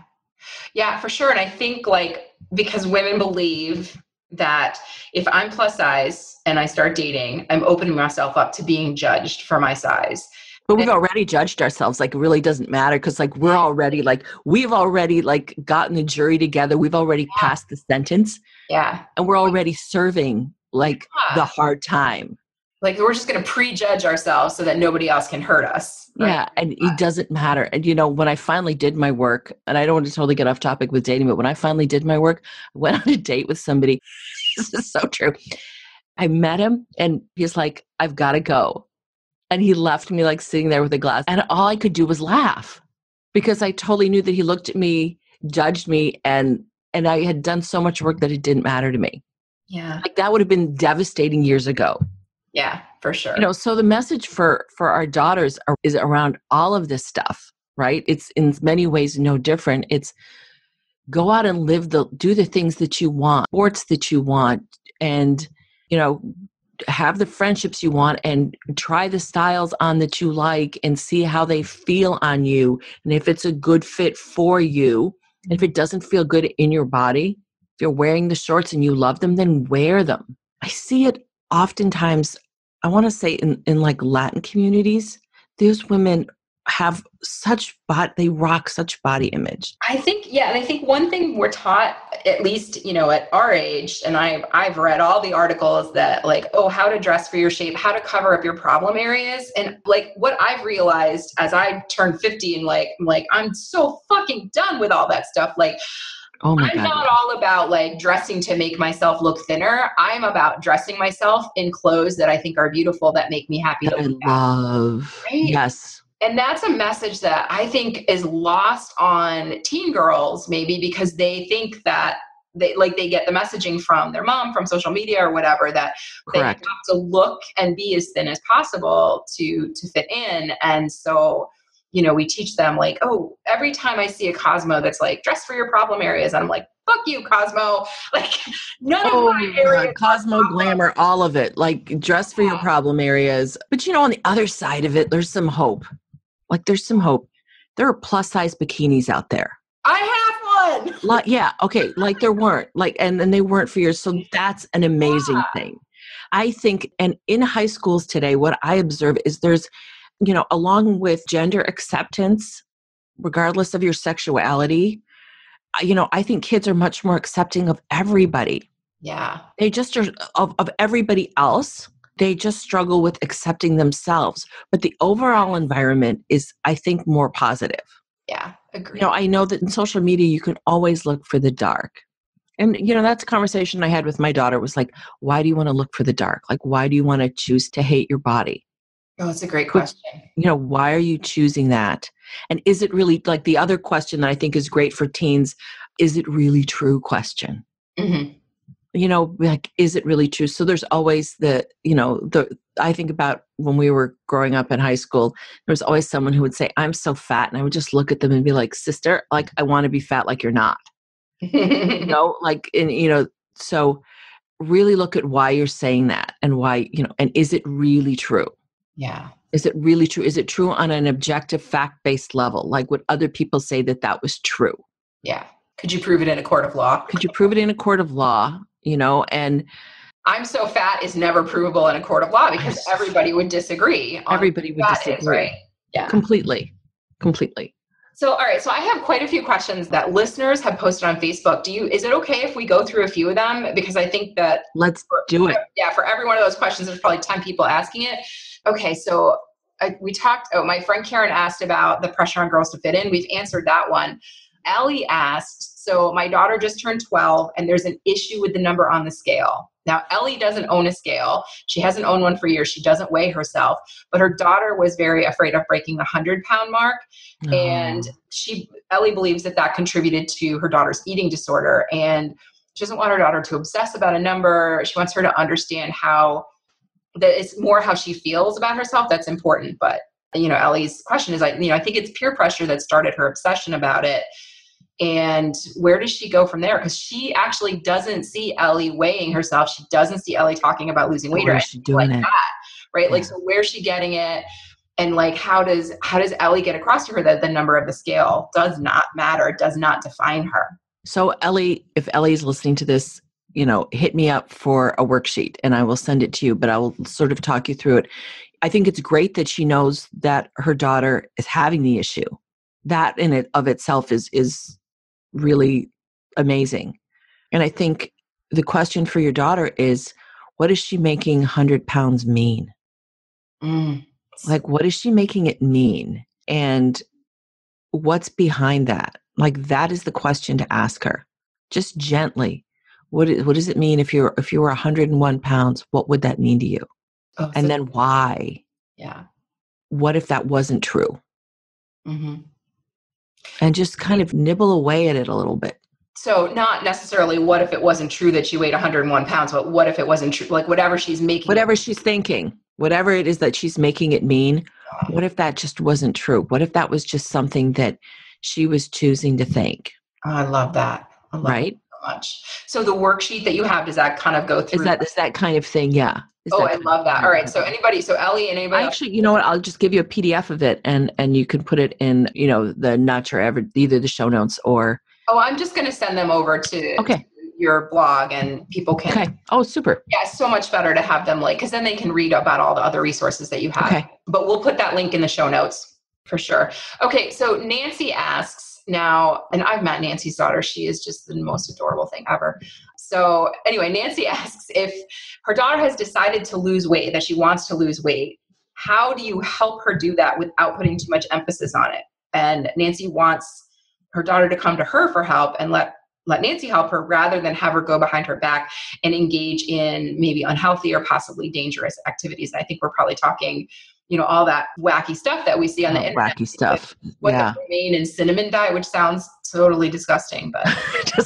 Yeah, for sure. And I think like, because women believe that if I'm plus size and I start dating, I'm opening myself up to being judged for my size. But we've already judged ourselves. Like it really doesn't matter because like we've already like gotten the jury together. We've already passed the sentence. Yeah. And we're already serving like the hard time. Like we're just going to prejudge ourselves so that nobody else can hurt us. Right? Yeah. And it doesn't matter. And you know, when I finally did my work, and I don't want to totally get off topic with dating, but when I finally did my work, I went on a date with somebody. This is so true. I met him and he's like, I've got to go. And he left me like sitting there with a glass. And all I could do was laugh because I totally knew that he looked at me, judged me, and I had done so much work that it didn't matter to me. Yeah. Like that would have been devastating years ago. Yeah, for sure. You know, so the message for our daughters is around all of this stuff, right? It's in many ways no different. It's go out and do the things that you want, sports that you want, and, you know, have the friendships you want and try the styles on that you like and see how they feel on you. And if it's a good fit for you, and if it doesn't feel good in your body, if you're wearing the shorts and you love them, then wear them. I see it oftentimes, I want to say in like Latin communities, those women have they rock such body image. I think, and I think one thing we're taught, at least, you know, at our age, and I've read all the articles that like, oh, how to dress for your shape, how to cover up your problem areas. And like what I've realized as I turned 50 and like, I'm so fucking done with all that stuff. Like, oh my I'm God, not all about like dressing to make myself look thinner. I'm about dressing myself in clothes that I think are beautiful, that make me happy. I love. Right? Yes. And that's a message that I think is lost on teen girls, maybe because they think that they get the messaging from their mom, from social media or whatever, that Correct. They have to look and be as thin as possible to fit in. And so, you know, we teach them like, oh, every time I see a Cosmo that's like, dress for your problem areas, and I'm like, fuck you, Cosmo. Like none of my areas. Cosmo, glamour, all of it. Like dress for your problem areas. But you know, on the other side of it, there's some hope. Like there's some hope. There are plus size bikinis out there. I have one. Yeah. Okay. Like there weren't and they weren't for years. So that's an amazing thing. I think, and in high schools today, what I observe is there's, you know, along with gender acceptance, regardless of your sexuality, you know, I think kids are much more accepting of everybody. Yeah. They just are of everybody else. They just struggle with accepting themselves. But the overall environment is, I think, more positive. Yeah, agree. You know, I know that in social media, you can always look for the dark. And, you know, that's a conversation I had with my daughter was like, why do you want to look for the dark? Like, why do you want to choose to hate your body? Oh, it's a great question. You know, why are you choosing that? And is it really, like the other question that I think is great for teens, is it really true question? Mm-hmm. You know, like, is it really true? So there's always I think about when we were growing up in high school, there was always someone who would say, I'm so fat. And I would just look at them and be like, sister, like, I want to be fat like you're not. You know, like, and, you know, so really look at why you're saying that and why, you know, and is it really true? Yeah. Is it really true? Is it true on an objective, fact-based level? Like, would other people say that that was true? Yeah. Could you prove it in a court of law? Could you prove it in a court of law? And I'm so fat is never provable in a court of law because everybody would disagree. Everybody would disagree. Right? Yeah. Completely. So, all right. So I have quite a few questions that listeners have posted on Facebook. Is it okay if we go through a few of them? Because I think that let's do it. Yeah. For every one of those questions, there's probably 10 people asking it. Okay. So my friend Karen asked about the pressure on girls to fit in. We've answered that one. Ellie asked, so my daughter just turned 12 and there's an issue with the number on the scale. Now, Ellie doesn't own a scale. She hasn't owned one for years. She doesn't weigh herself, but her daughter was very afraid of breaking the 100-pound mark. Oh. And Ellie believes that contributed to her daughter's eating disorder. And she doesn't want her daughter to obsess about a number. She wants her to understand that it's more how she feels about herself that's important. But, Ellie's question is, I think it's peer pressure that started her obsession about it. And where does she go from there? Because she actually doesn't see Ellie weighing herself. She doesn't see Ellie talking about losing weight or anything like that, right? Yeah. Like, so where's she getting it? And like, how does Ellie get across to her that the number of the scale does not matter? It does not define her. So Ellie, if Ellie's listening to this, hit me up for a worksheet and I will send it to you, but I will sort of talk you through it. I think it's great that she knows that her daughter is having the issue. That in it of itself is really amazing. And I think the question for your daughter is, what is she making 100 pounds mean? Like, what is she making it mean? And what's behind that? Like, that is the question to ask her. Just gently. What does it mean if you were 101 pounds? What would that mean to you? Oh, and then why? Yeah. What if that wasn't true? Mm-hmm. And just kind of nibble away at it a little bit. So not necessarily what if it wasn't true that she weighed 101 pounds, but what if it wasn't true? Like whatever she's making. Whatever she's thinking, whatever it is that she's making it mean, what if that just wasn't true? What if that was just something that she was choosing to think? Oh, I love that. I love right? That so much. So the worksheet that you have, does that kind of go through? Is that kind of thing? Yeah. I love that. All right. So Ellie and anybody actually, you know what? I'll just give you a PDF of it and you can put it in, the Not Your Average, either the show notes or. Oh, I'm just going to send them over to your blog and people can. Okay. Oh, super. Yeah. It's so much better to have them because then they can read about all the other resources that you have. Okay. But we'll put that link in the show notes for sure. Okay. So Nancy asks now, and I've met Nancy's daughter. She is just the most adorable thing ever. So anyway, Nancy asks if her daughter has decided to lose weight, that she wants to lose weight, how do you help her do that without putting too much emphasis on it? And Nancy wants her daughter to come to her for help and let Nancy help her rather than have her go behind her back and engage in maybe unhealthy or possibly dangerous activities. I think we're probably talking, all that wacky stuff that we see on the internet. Wacky stuff. With the romaine and cinnamon diet, which sounds totally disgusting, but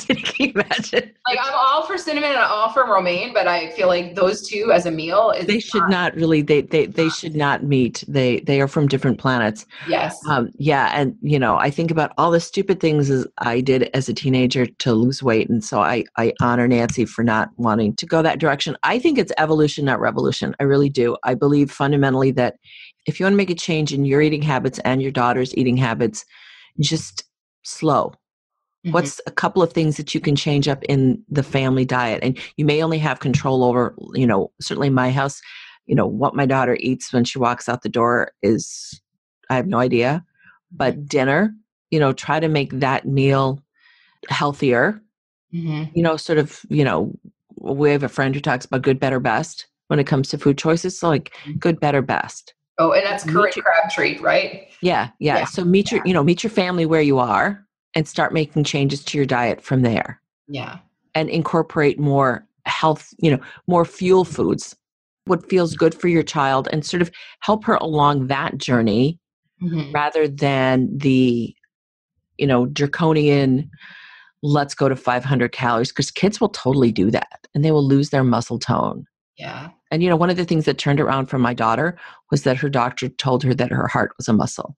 can you imagine? Like I'm all for cinnamon and I'm all for romaine, but I feel like those two as a meal they should not really. They should not meet. They are from different planets. Yes. Yeah, and I think about all the stupid things as I did as a teenager to lose weight, and so I honor Nancy for not wanting to go that direction. I think it's evolution, not revolution. I really do. I believe fundamentally that if you want to make a change in your eating habits and your daughter's eating habits, just slow. Mm-hmm. What's a couple of things that you can change up in the family diet? And you may only have control over, certainly in my house, what my daughter eats when she walks out the door is, I have no idea. But dinner, try to make that meal healthier. Mm-hmm. We have a friend who talks about good, better, best when it comes to food choices. So like good, better, best. Oh, and that's Corinne Crabtree, right? Yeah. So meet your family where you are and start making changes to your diet from there. Yeah. And incorporate more health, more fuel foods, what feels good for your child, and sort of help her along that journey rather than the, draconian, let's go to 500 calories, because kids will totally do that and they will lose their muscle tone. Yeah. And, one of the things that turned around for my daughter was that her doctor told her that her heart was a muscle.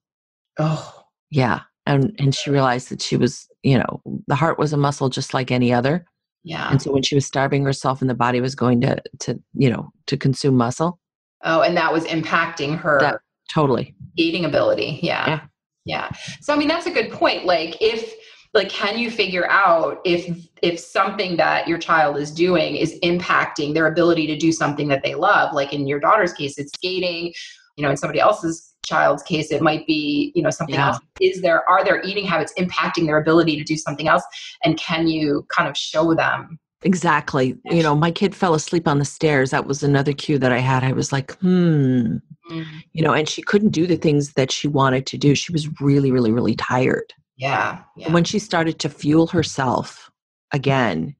Oh. Yeah. And she realized that she was, the heart was a muscle just like any other. Yeah. And so when she was starving herself and the body was going to consume muscle. Oh, and that was impacting her. Totally. Gating ability. Yeah. Yeah. So, I mean, that's a good point. Can you figure out if something that your child is doing is impacting their ability to do something that they love? Like in your daughter's case, it's skating, in somebody else's child's case, it might be, something else. Are their eating habits impacting their ability to do something else? And can you kind of show them? Exactly. My kid fell asleep on the stairs. That was another cue that I had. I was like, and she couldn't do the things that she wanted to do. She was really, really, really tired. Yeah. When she started to fuel herself again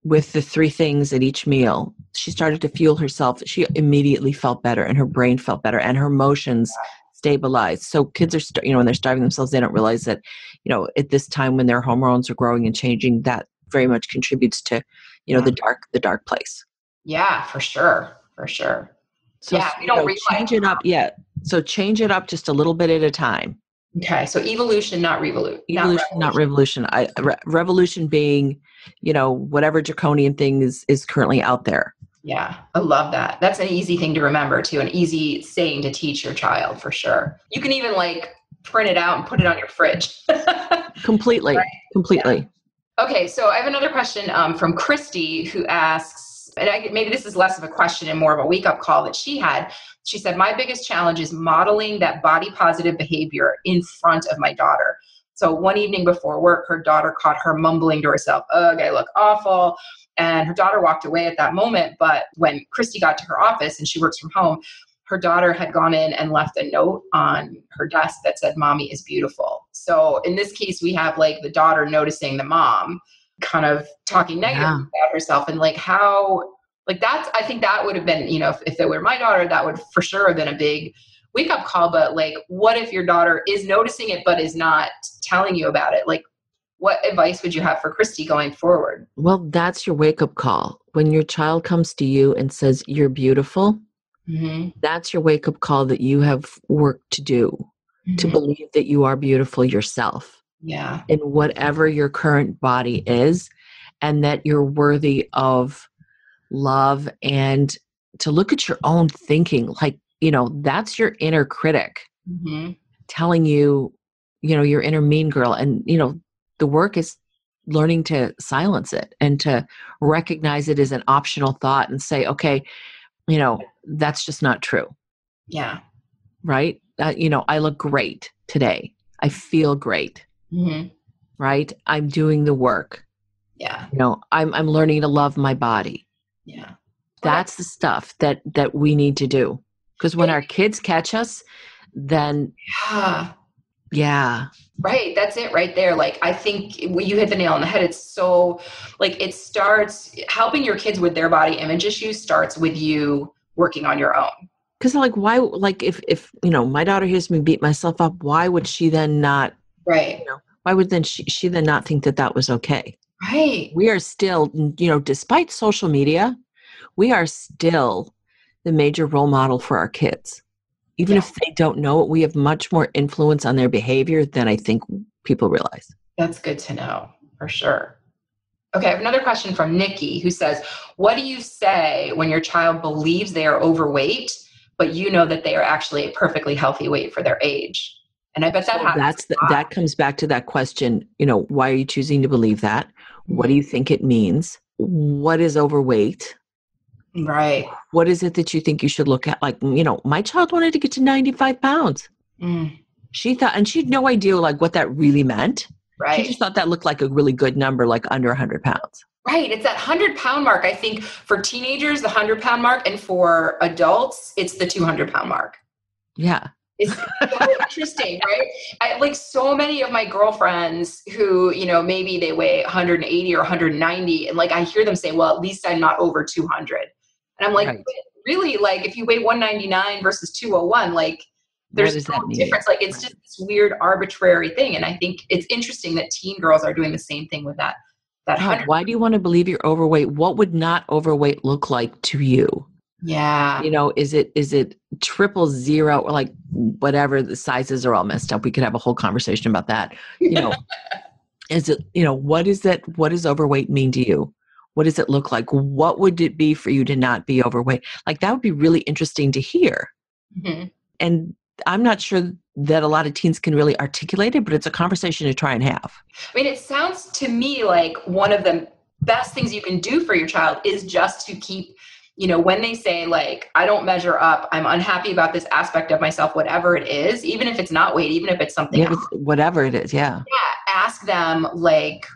with the 3 things at each meal, she started to fuel herself. She immediately felt better, and her brain felt better, and her emotions stabilized. So kids are, when they're starving themselves, they don't realize that, at this time when their hormones are growing and changing, that very much contributes to, the dark place. Yeah, for sure. For sure. So, we don't realize. Change it up. Yeah. So change it up just a little bit at a time. Okay. So evolution, not revolution. Evolution, not revolution. Revolution being, whatever draconian thing is currently out there. Yeah. I love that. That's an easy thing to remember too. An easy saying to teach your child for sure. You can even print it out and put it on your fridge. Completely. Right? Completely. Yeah. Okay. So I have another question from Christy, who asks, and maybe this is less of a question and more of a wake-up call that she had. She said, my biggest challenge is modeling that body positive behavior in front of my daughter. So one evening before work, her daughter caught her mumbling to herself, ugh, I look awful. And her daughter walked away at that moment. But when Christy got to her office, and she works from home, her daughter had gone in and left a note on her desk that said, mommy is beautiful. So in this case, we have the daughter noticing the mom kind of talking negatively about herself, and how I think that would have been, if it were my daughter, that would for sure have been a big wake up call. But what if your daughter is noticing it, but is not telling you about it? What advice would you have for Christy going forward? Well, that's your wake up call. When your child comes to you and says, you're beautiful, that's your wake up call that you have work to do to believe that you are beautiful yourself. Yeah. In whatever your current body is, and that you're worthy of love, and to look at your own thinking. That's your inner critic telling you, your inner mean girl. And, the work is learning to silence it and to recognize it as an optional thought and say, okay, that's just not true. Yeah. Right. I look great today. I feel great. Right. I'm doing the work. Yeah. I'm learning to love my body. Yeah. That's the stuff that we need to do. Because when our kids catch us, then yeah. Right. That's it right there. I think you hit the nail on the head. It's so it starts helping your kids with their body image issues starts with you working on your own. Because why, if my daughter hears me beat myself up, why would she then not, right. Why would then she then not think that was okay? Right. We are still, despite social media, we are still the major role model for our kids. Even if they don't know it, we have much more influence on their behavior than I think people realize. That's good to know, for sure. Okay, I have another question from Nikki, who says, what do you say when your child believes they are overweight, but you know that they are actually a perfectly healthy weight for their age? And I bet that happens. That comes back to that question, why are you choosing to believe that? What do you think it means? What is overweight? Right. What is it that you think you should look at? My child wanted to get to 95 pounds. She thought, and she had no idea what that really meant. Right. She just thought that looked like a really good number, under 100 pounds. Right. It's that 100-pound mark. I think for teenagers, the 100-pound mark, and for adults, it's the 200-pound mark. Yeah. It's so interesting, right? So many of my girlfriends who, maybe they weigh 180 or 190. And I hear them say, well, at least I'm not over 200. And I'm right. Really, if you weigh 199 versus 201, there's no difference. It's just this weird arbitrary thing. And I think it's interesting that teen girls are doing the same thing with that. Why do you want to believe you're overweight? What would not overweight look like to you? Yeah. Is it 000 or whatever, the sizes are all messed up. We could have a whole conversation about that. Is it, what is that? What does overweight mean to you? What does it look like? What would it be for you to not be overweight? That would be really interesting to hear. And I'm not sure that a lot of teens can really articulate it, but it's a conversation to try and have. I mean, it sounds to me like one of the best things you can do for your child is just to keep, when they say like, I don't measure up, I'm unhappy about this aspect of myself, whatever it is, even if it's not weight, even if it's something else. Whatever it is. Yeah. Yeah. Ask them like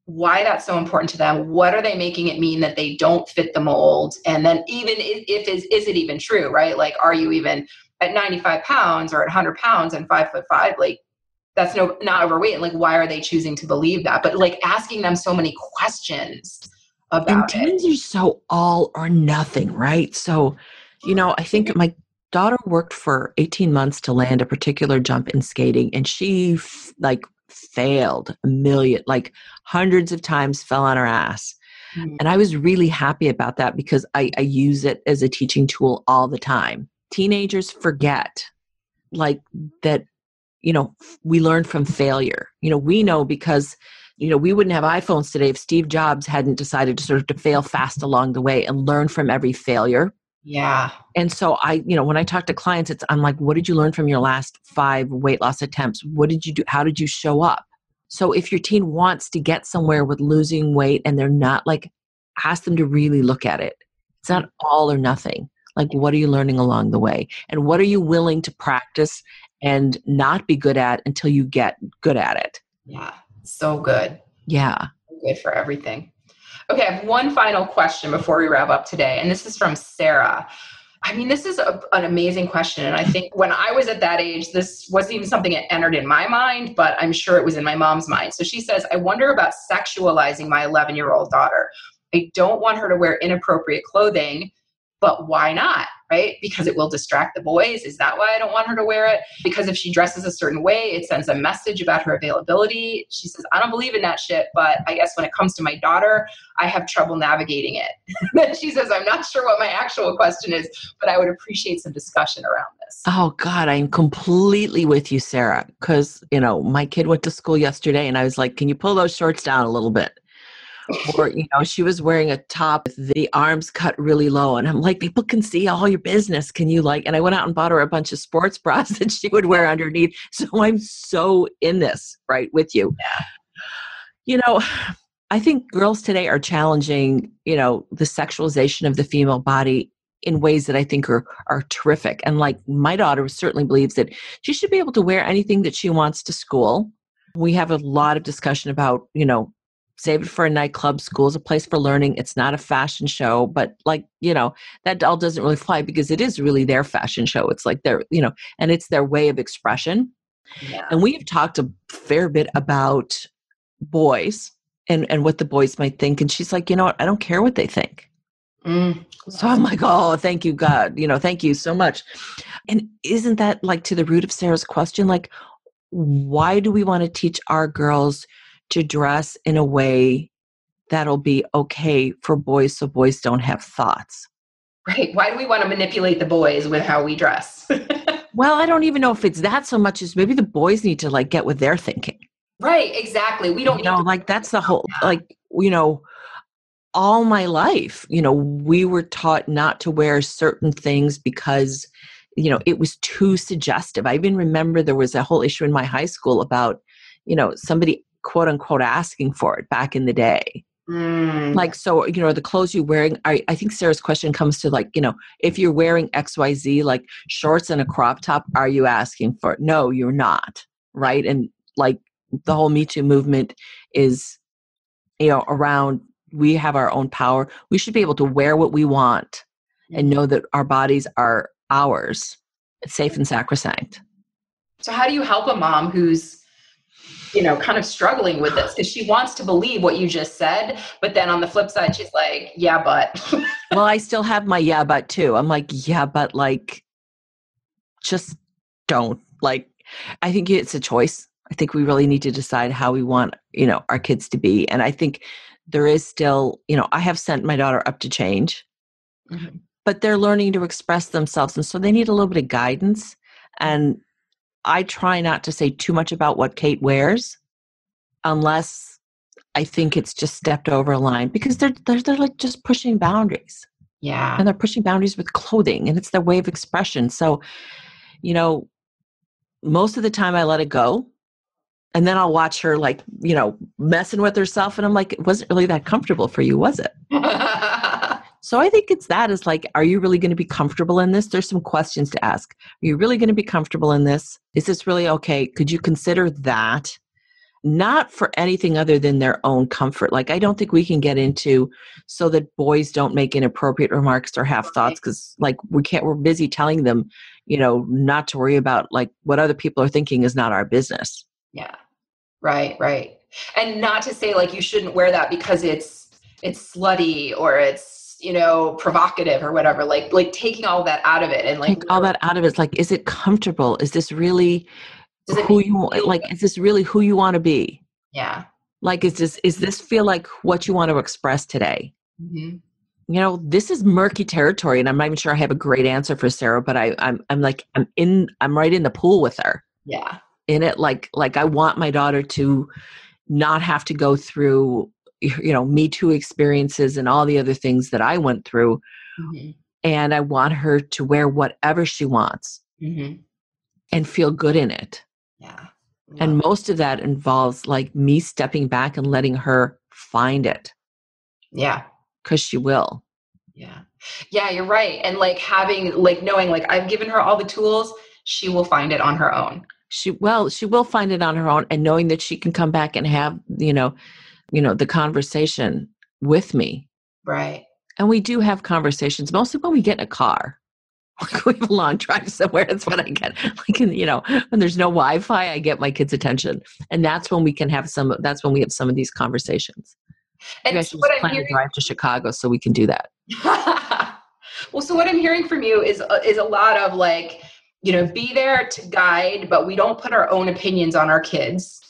why that's so important to them. What are they making it mean that they don't fit the mold? And then even if is it even true, right? Like, are you even at 95 pounds or at 100 pounds and 5'5"? Like, that's not overweight. Like, why are they choosing to believe that? But like asking them so many questions about and teens are so all or nothing, right? So, I think my daughter worked for 18 months to land a particular jump in skating, and she failed a million, like hundreds of times, fell on her ass. Mm-hmm. And I was really happy about that because I use it as a teaching tool all the time. Teenagers forget like that, we learn from failure. We know because, we wouldn't have iPhones today if Steve Jobs hadn't decided to sort of to fail fast along the way and learn from every failure. Yeah. And so when I talk to clients, I'm like, what did you learn from your last 5 weight loss attempts? What did you do? How did you show up? So if your teen wants to get somewhere with losing weight and they're not, like, ask them to really look at it. It's not all or nothing. Like, what are you learning along the way? And what are you willing to practice and not be good at until you get good at it? Yeah. So good. Yeah. Good for everything. Okay, I have one final question before we wrap up today, and this is from Sarah. I mean, this is an amazing question, and I think when I was at that age, this wasn't even something that entered in my mind, but I'm sure it was in my mom's mind. So she says, I wonder about sexualizing my 11-year-old daughter. I don't want her to wear inappropriate clothing, but why not, right? Because it will distract the boys. Is that why I don't want her to wear it? Because if she dresses a certain way, it sends a message about her availability. She says, I don't believe in that shit, but I guess when it comes to my daughter, I have trouble navigating it. Then she says, I'm not sure what my actual question is, but I would appreciate some discussion around this. Oh God, I'm completely with you, Sarah. Because, my kid went to school yesterday and I was like, can you pull those shorts down a little bit? Or, she was wearing a top with the arms cut really low. And I'm like, people can see all your business. Can you and I went out and bought her a bunch of sports bras that she would wear underneath. So I'm so in this, right, with you. Yeah. I think girls today are challenging, the sexualization of the female body in ways that I think are terrific. And like my daughter certainly believes that she should be able to wear anything that she wants to school. We have a lot of discussion about, save it for a nightclub. School's a place for learning. It's not a fashion show, but that all doesn't really fly because it is really their fashion show. It's like their, and it's their way of expression. Yeah. And we've talked a fair bit about boys and what the boys might think. And she's like, you know what? I don't care what they think. So I'm like, oh, thank you, God. Thank you so much. And isn't that like to the root of Sarah's question? Like, why do we want to teach our girls to dress in a way that'll be okay for boys so boys don't have thoughts? Right. Why do we want to manipulate the boys with how we dress? Well, I don't even know if it's that so much as maybe the boys need to get with their thinking. Right. Exactly. We don't that's the whole, all my life, we were taught not to wear certain things because, it was too suggestive. I even remember there was a whole issue in my high school about, somebody quote unquote asking for it back in the day. So, the clothes you're wearing, I think Sarah's question comes to if you're wearing XYZ, like shorts and a crop top, are you asking for it? No, you're not. Right. And the whole Me Too movement is, around, we have our own power. We should be able to wear what we want and know that our bodies are ours. It's safe and sacrosanct. So how do you help a mom who's, kind of struggling with this? Because she wants to believe what you just said, but then on the flip side, she's like, yeah, but. Well, I still have my yeah, but too. I'm like, yeah, but just don't. I think it's a choice. I think we really need to decide how we want, our kids to be. And I think there is still, I have sent my daughter up to change, but they're learning to express themselves. And so they need a little bit of guidance. And I try not to say too much about what Kate wears unless I think it's just stepped over a line, because they're just pushing boundaries. Yeah. And they're pushing boundaries with clothing, and it's their way of expression. So, most of the time I let it go. And then I'll watch her like, messing with herself. And I'm like, it wasn't really that comfortable for you, was it? So I think it's like, are you really going to be comfortable in this? There's some questions to ask. Are you really going to be comfortable in this? Is this really okay? Could you consider that? Not for anything other than their own comfort. Like, I don't think we can get into so that boys don't make inappropriate remarks or have thoughts, because like we're busy telling them, not to worry about like what other people are thinking is not our business. Yeah. Right. And not to say like you shouldn't wear that because it's slutty or it's, provocative or whatever, like taking all that out of it and like take all that out of it. It's like, is it comfortable? Is this really who you want? Like, is this really who you want to be? Yeah. Like, is this feel like what you want to express today? Mm-hmm. This is murky territory, and I'm not even sure I have a great answer for Sarah, but I'm right in the pool with her. Yeah. In it, like I want my daughter to not have to go through, Me Too experiences and all the other things that I went through. Mm-hmm. And I want her to wear whatever she wants and feel good in it. Yeah. And most of that involves like me stepping back and letting her find it. Yeah. Because she will. Yeah. Yeah, you're right. And like having, like knowing, like I've given her all the tools, she will find it on her own. She will find it on her own, and knowing that she can come back and have, the conversation with me. Right. And we do have conversations, mostly when we get in a car. We have a long drive somewhere. That's when I get, like, when there's no Wi-Fi, I get my kids' attention. And that's when we have some of these conversations. And I should just plan to drive to Chicago so we can do that. Well, so what I'm hearing from you is a lot of like, be there to guide, but we don't put our own opinions on our kids.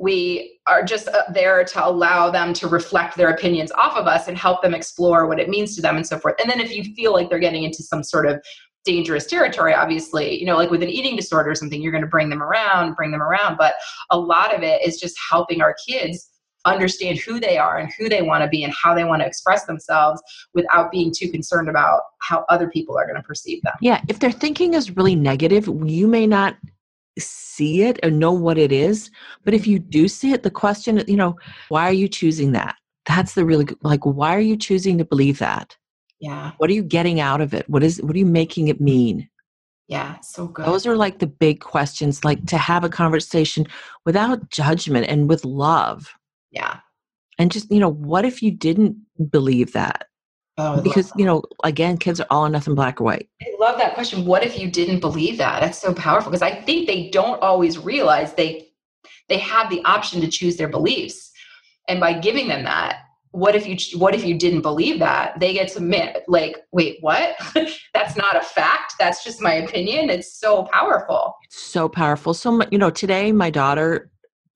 We are just there to allow them to reflect their opinions off of us and help them explore what it means to them and so forth. And then if you feel like they're getting into some sort of dangerous territory, obviously, like with an eating disorder or something, you're going to bring them around. But a lot of it is just helping our kids understand who they are and who they want to be and how they want to express themselves without being too concerned about how other people are going to perceive them. Yeah. If their thinking is really negative, you may not see it and know what it is. But if you do see it, the question, why are you choosing that? That's the really, like, why are you choosing to believe that? Yeah. What are you getting out of it? What are you making it mean? Yeah. So good. Those are like the big questions, like to have a conversation without judgment and with love. Yeah. And just, what if you didn't believe that? Oh, because, again, kids are all or nothing, black or white. I love that question. What if you didn't believe that? That's so powerful, because I think they don't always realize they have the option to choose their beliefs. And by giving them that, what if you didn't believe that? They get to like, wait, what? That's not a fact. That's just my opinion. It's so powerful. It's so powerful. So, today my daughter,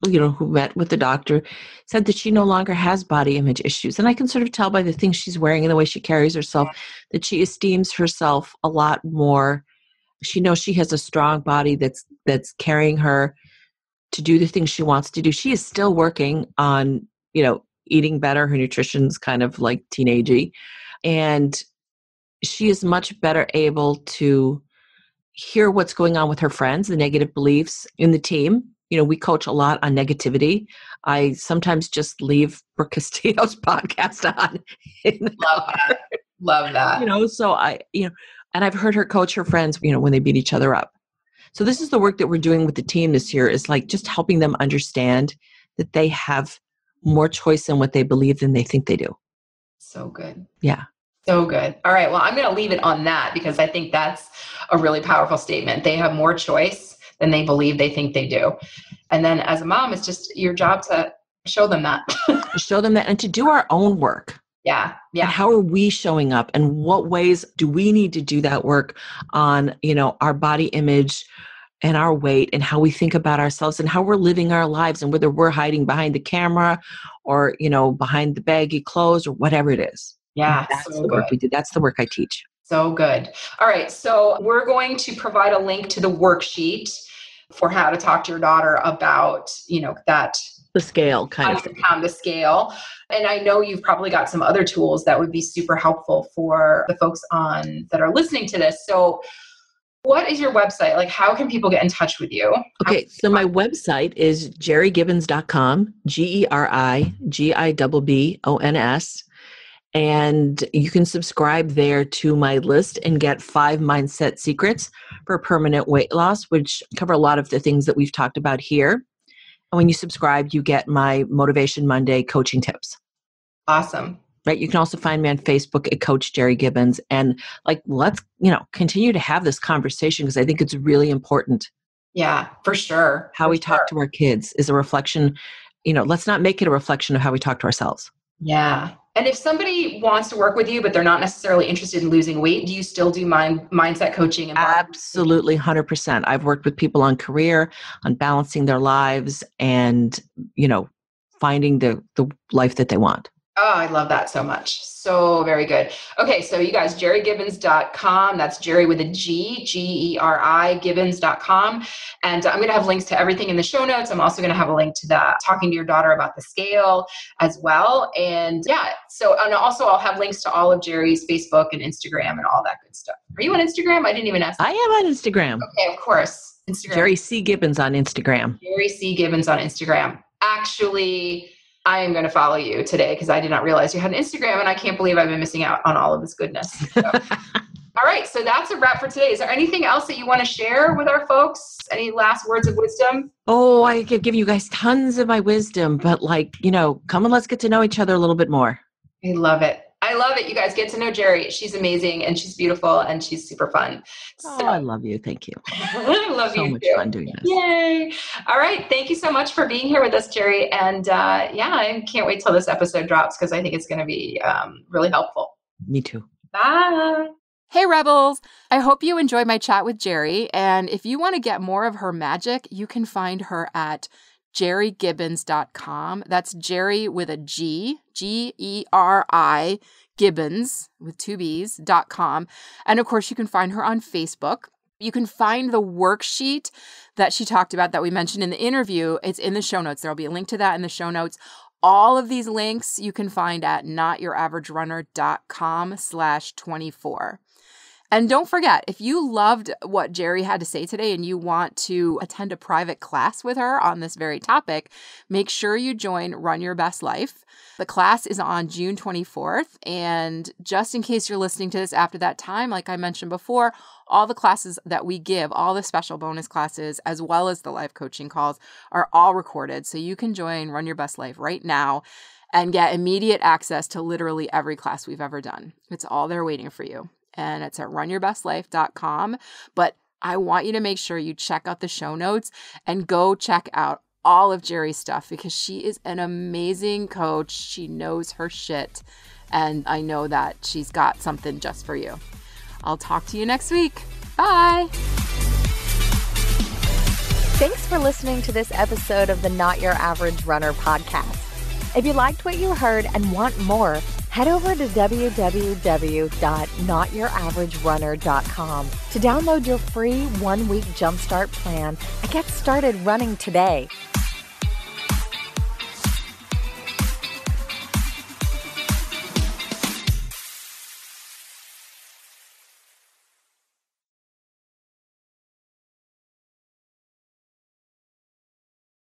who met with the doctor, said that she no longer has body image issues. And I can sort of tell by the things she's wearing and the way she carries herself that she esteems herself a lot more. She knows she has a strong body that's carrying her to do the things she wants to do. She is still working on, eating better. Her nutrition's kind of like teenagey. And she is much better able to hear what's going on with her friends, the negative beliefs in the team. We coach a lot on negativity. I sometimes just leave Brooke Castillo's podcast on. Love that. So and I've heard her coach her friends, when they beat each other up. So this is the work that we're doing with the team this year, is like just helping them understand that they have more choice in what they believe than they think they do. So good. Yeah. So good. All right. Well, I'm going to leave it on that, because I think that's a really powerful statement. They have more choice than they believe they think they do. And then as a mom, it's just your job to show them that. Show them that, and to do our own work. Yeah. And how are we showing up, and what ways do we need to do that work on, our body image and our weight and how we think about ourselves and how we're living our lives, and whether we're hiding behind the camera or, behind the baggy clothes or whatever it is. Yeah. That's the work we do. That's the work I teach. So good. All right. So we're going to provide a link to the worksheet for how to talk to your daughter about, that the scale kind of thing. The scale. And I know you've probably got some other tools that would be super helpful for the folks that are listening to this. So What is your website? Like, how can people get in touch with you? Okay, so my website is gerigibbons.com, GeriGibbons. And you can subscribe there to my list and get 5 mindset secrets for permanent weight loss, which cover a lot of the things that we've talked about here. And when you subscribe, you get my Motivation Monday coaching tips. Awesome. Right. You can also find me on Facebook at Coach Geri Gibbons. And like, let's, continue to have this conversation because I think it's really important. Yeah, for sure. How we talk to our kids is a reflection, let's not make it a reflection of how we talk to ourselves. Yeah. And if somebody wants to work with you, but they're not necessarily interested in losing weight, do you still do mindset coaching? And absolutely, 100%. I've worked with people on career, on balancing their lives and, finding the life that they want. Oh, I love that so much. So very good. Okay. So you guys, gerigibbons.com. That's Geri with a G, Geri, Gibbons.com. And I'm going to have links to everything in the show notes. I'm also going to have a link to the talking to your daughter about the scale as well. And yeah, and also I'll have links to all of Geri's Facebook and Instagram and all that good stuff. Are you on Instagram? I didn't even ask. I am on Instagram. Okay. Of course. Instagram. Geri C. Gibbons on Instagram. Geri C. Gibbons on Instagram. Actually, I am going to follow you today because I did not realize you had an Instagram and I can't believe I've been missing out on all of this goodness. So. All right. So that's a wrap for today. Is there anything else that you want to share with our folks? Any last words of wisdom? Oh, I could give you guys tons of my wisdom, but come and let's get to know each other a little bit more. I love it. I love it. You guys get to know Geri. She's amazing and she's beautiful and she's super fun. So, I love you. Thank you. I love you. So much fun doing this. Yay. All right. Thank you so much for being here with us, Geri. And I can't wait till this episode drops because I think it's going to be really helpful. Me too. Bye. Hey Rebels! I hope you enjoyed my chat with Geri. And if you want to get more of her magic, you can find her at gerigibbons.com. That's Geri with a G, Geri, Gibbons with 2 B's.com. And of course, you can find her on Facebook. You can find the worksheet that she talked about that we mentioned in the interview. It's in the show notes. There'll be a link to that in the show notes. All of these links you can find at notyouraverage.runner.com/24. And don't forget, if you loved what Geri had to say today and you want to attend a private class with her on this very topic, make sure you join Run Your Best Life. The class is on June 24th. And just in case you're listening to this after that time, like I mentioned before, all the classes that we give, all the special bonus classes, as well as the live coaching calls, are all recorded. So you can join Run Your Best Life right now and get immediate access to literally every class we've ever done. It's all there waiting for you. And it's at runyourbestlife.com. But I want you to make sure you check out the show notes and go check out all of Geri's stuff because she is an amazing coach. She knows her shit. And I know that she's got something just for you. I'll talk to you next week. Bye. Thanks for listening to this episode of the Not Your Average Runner podcast. If you liked what you heard and want more, head over to www.notyouraverage.runner.com to download your free 1-week jumpstart plan and get started running today.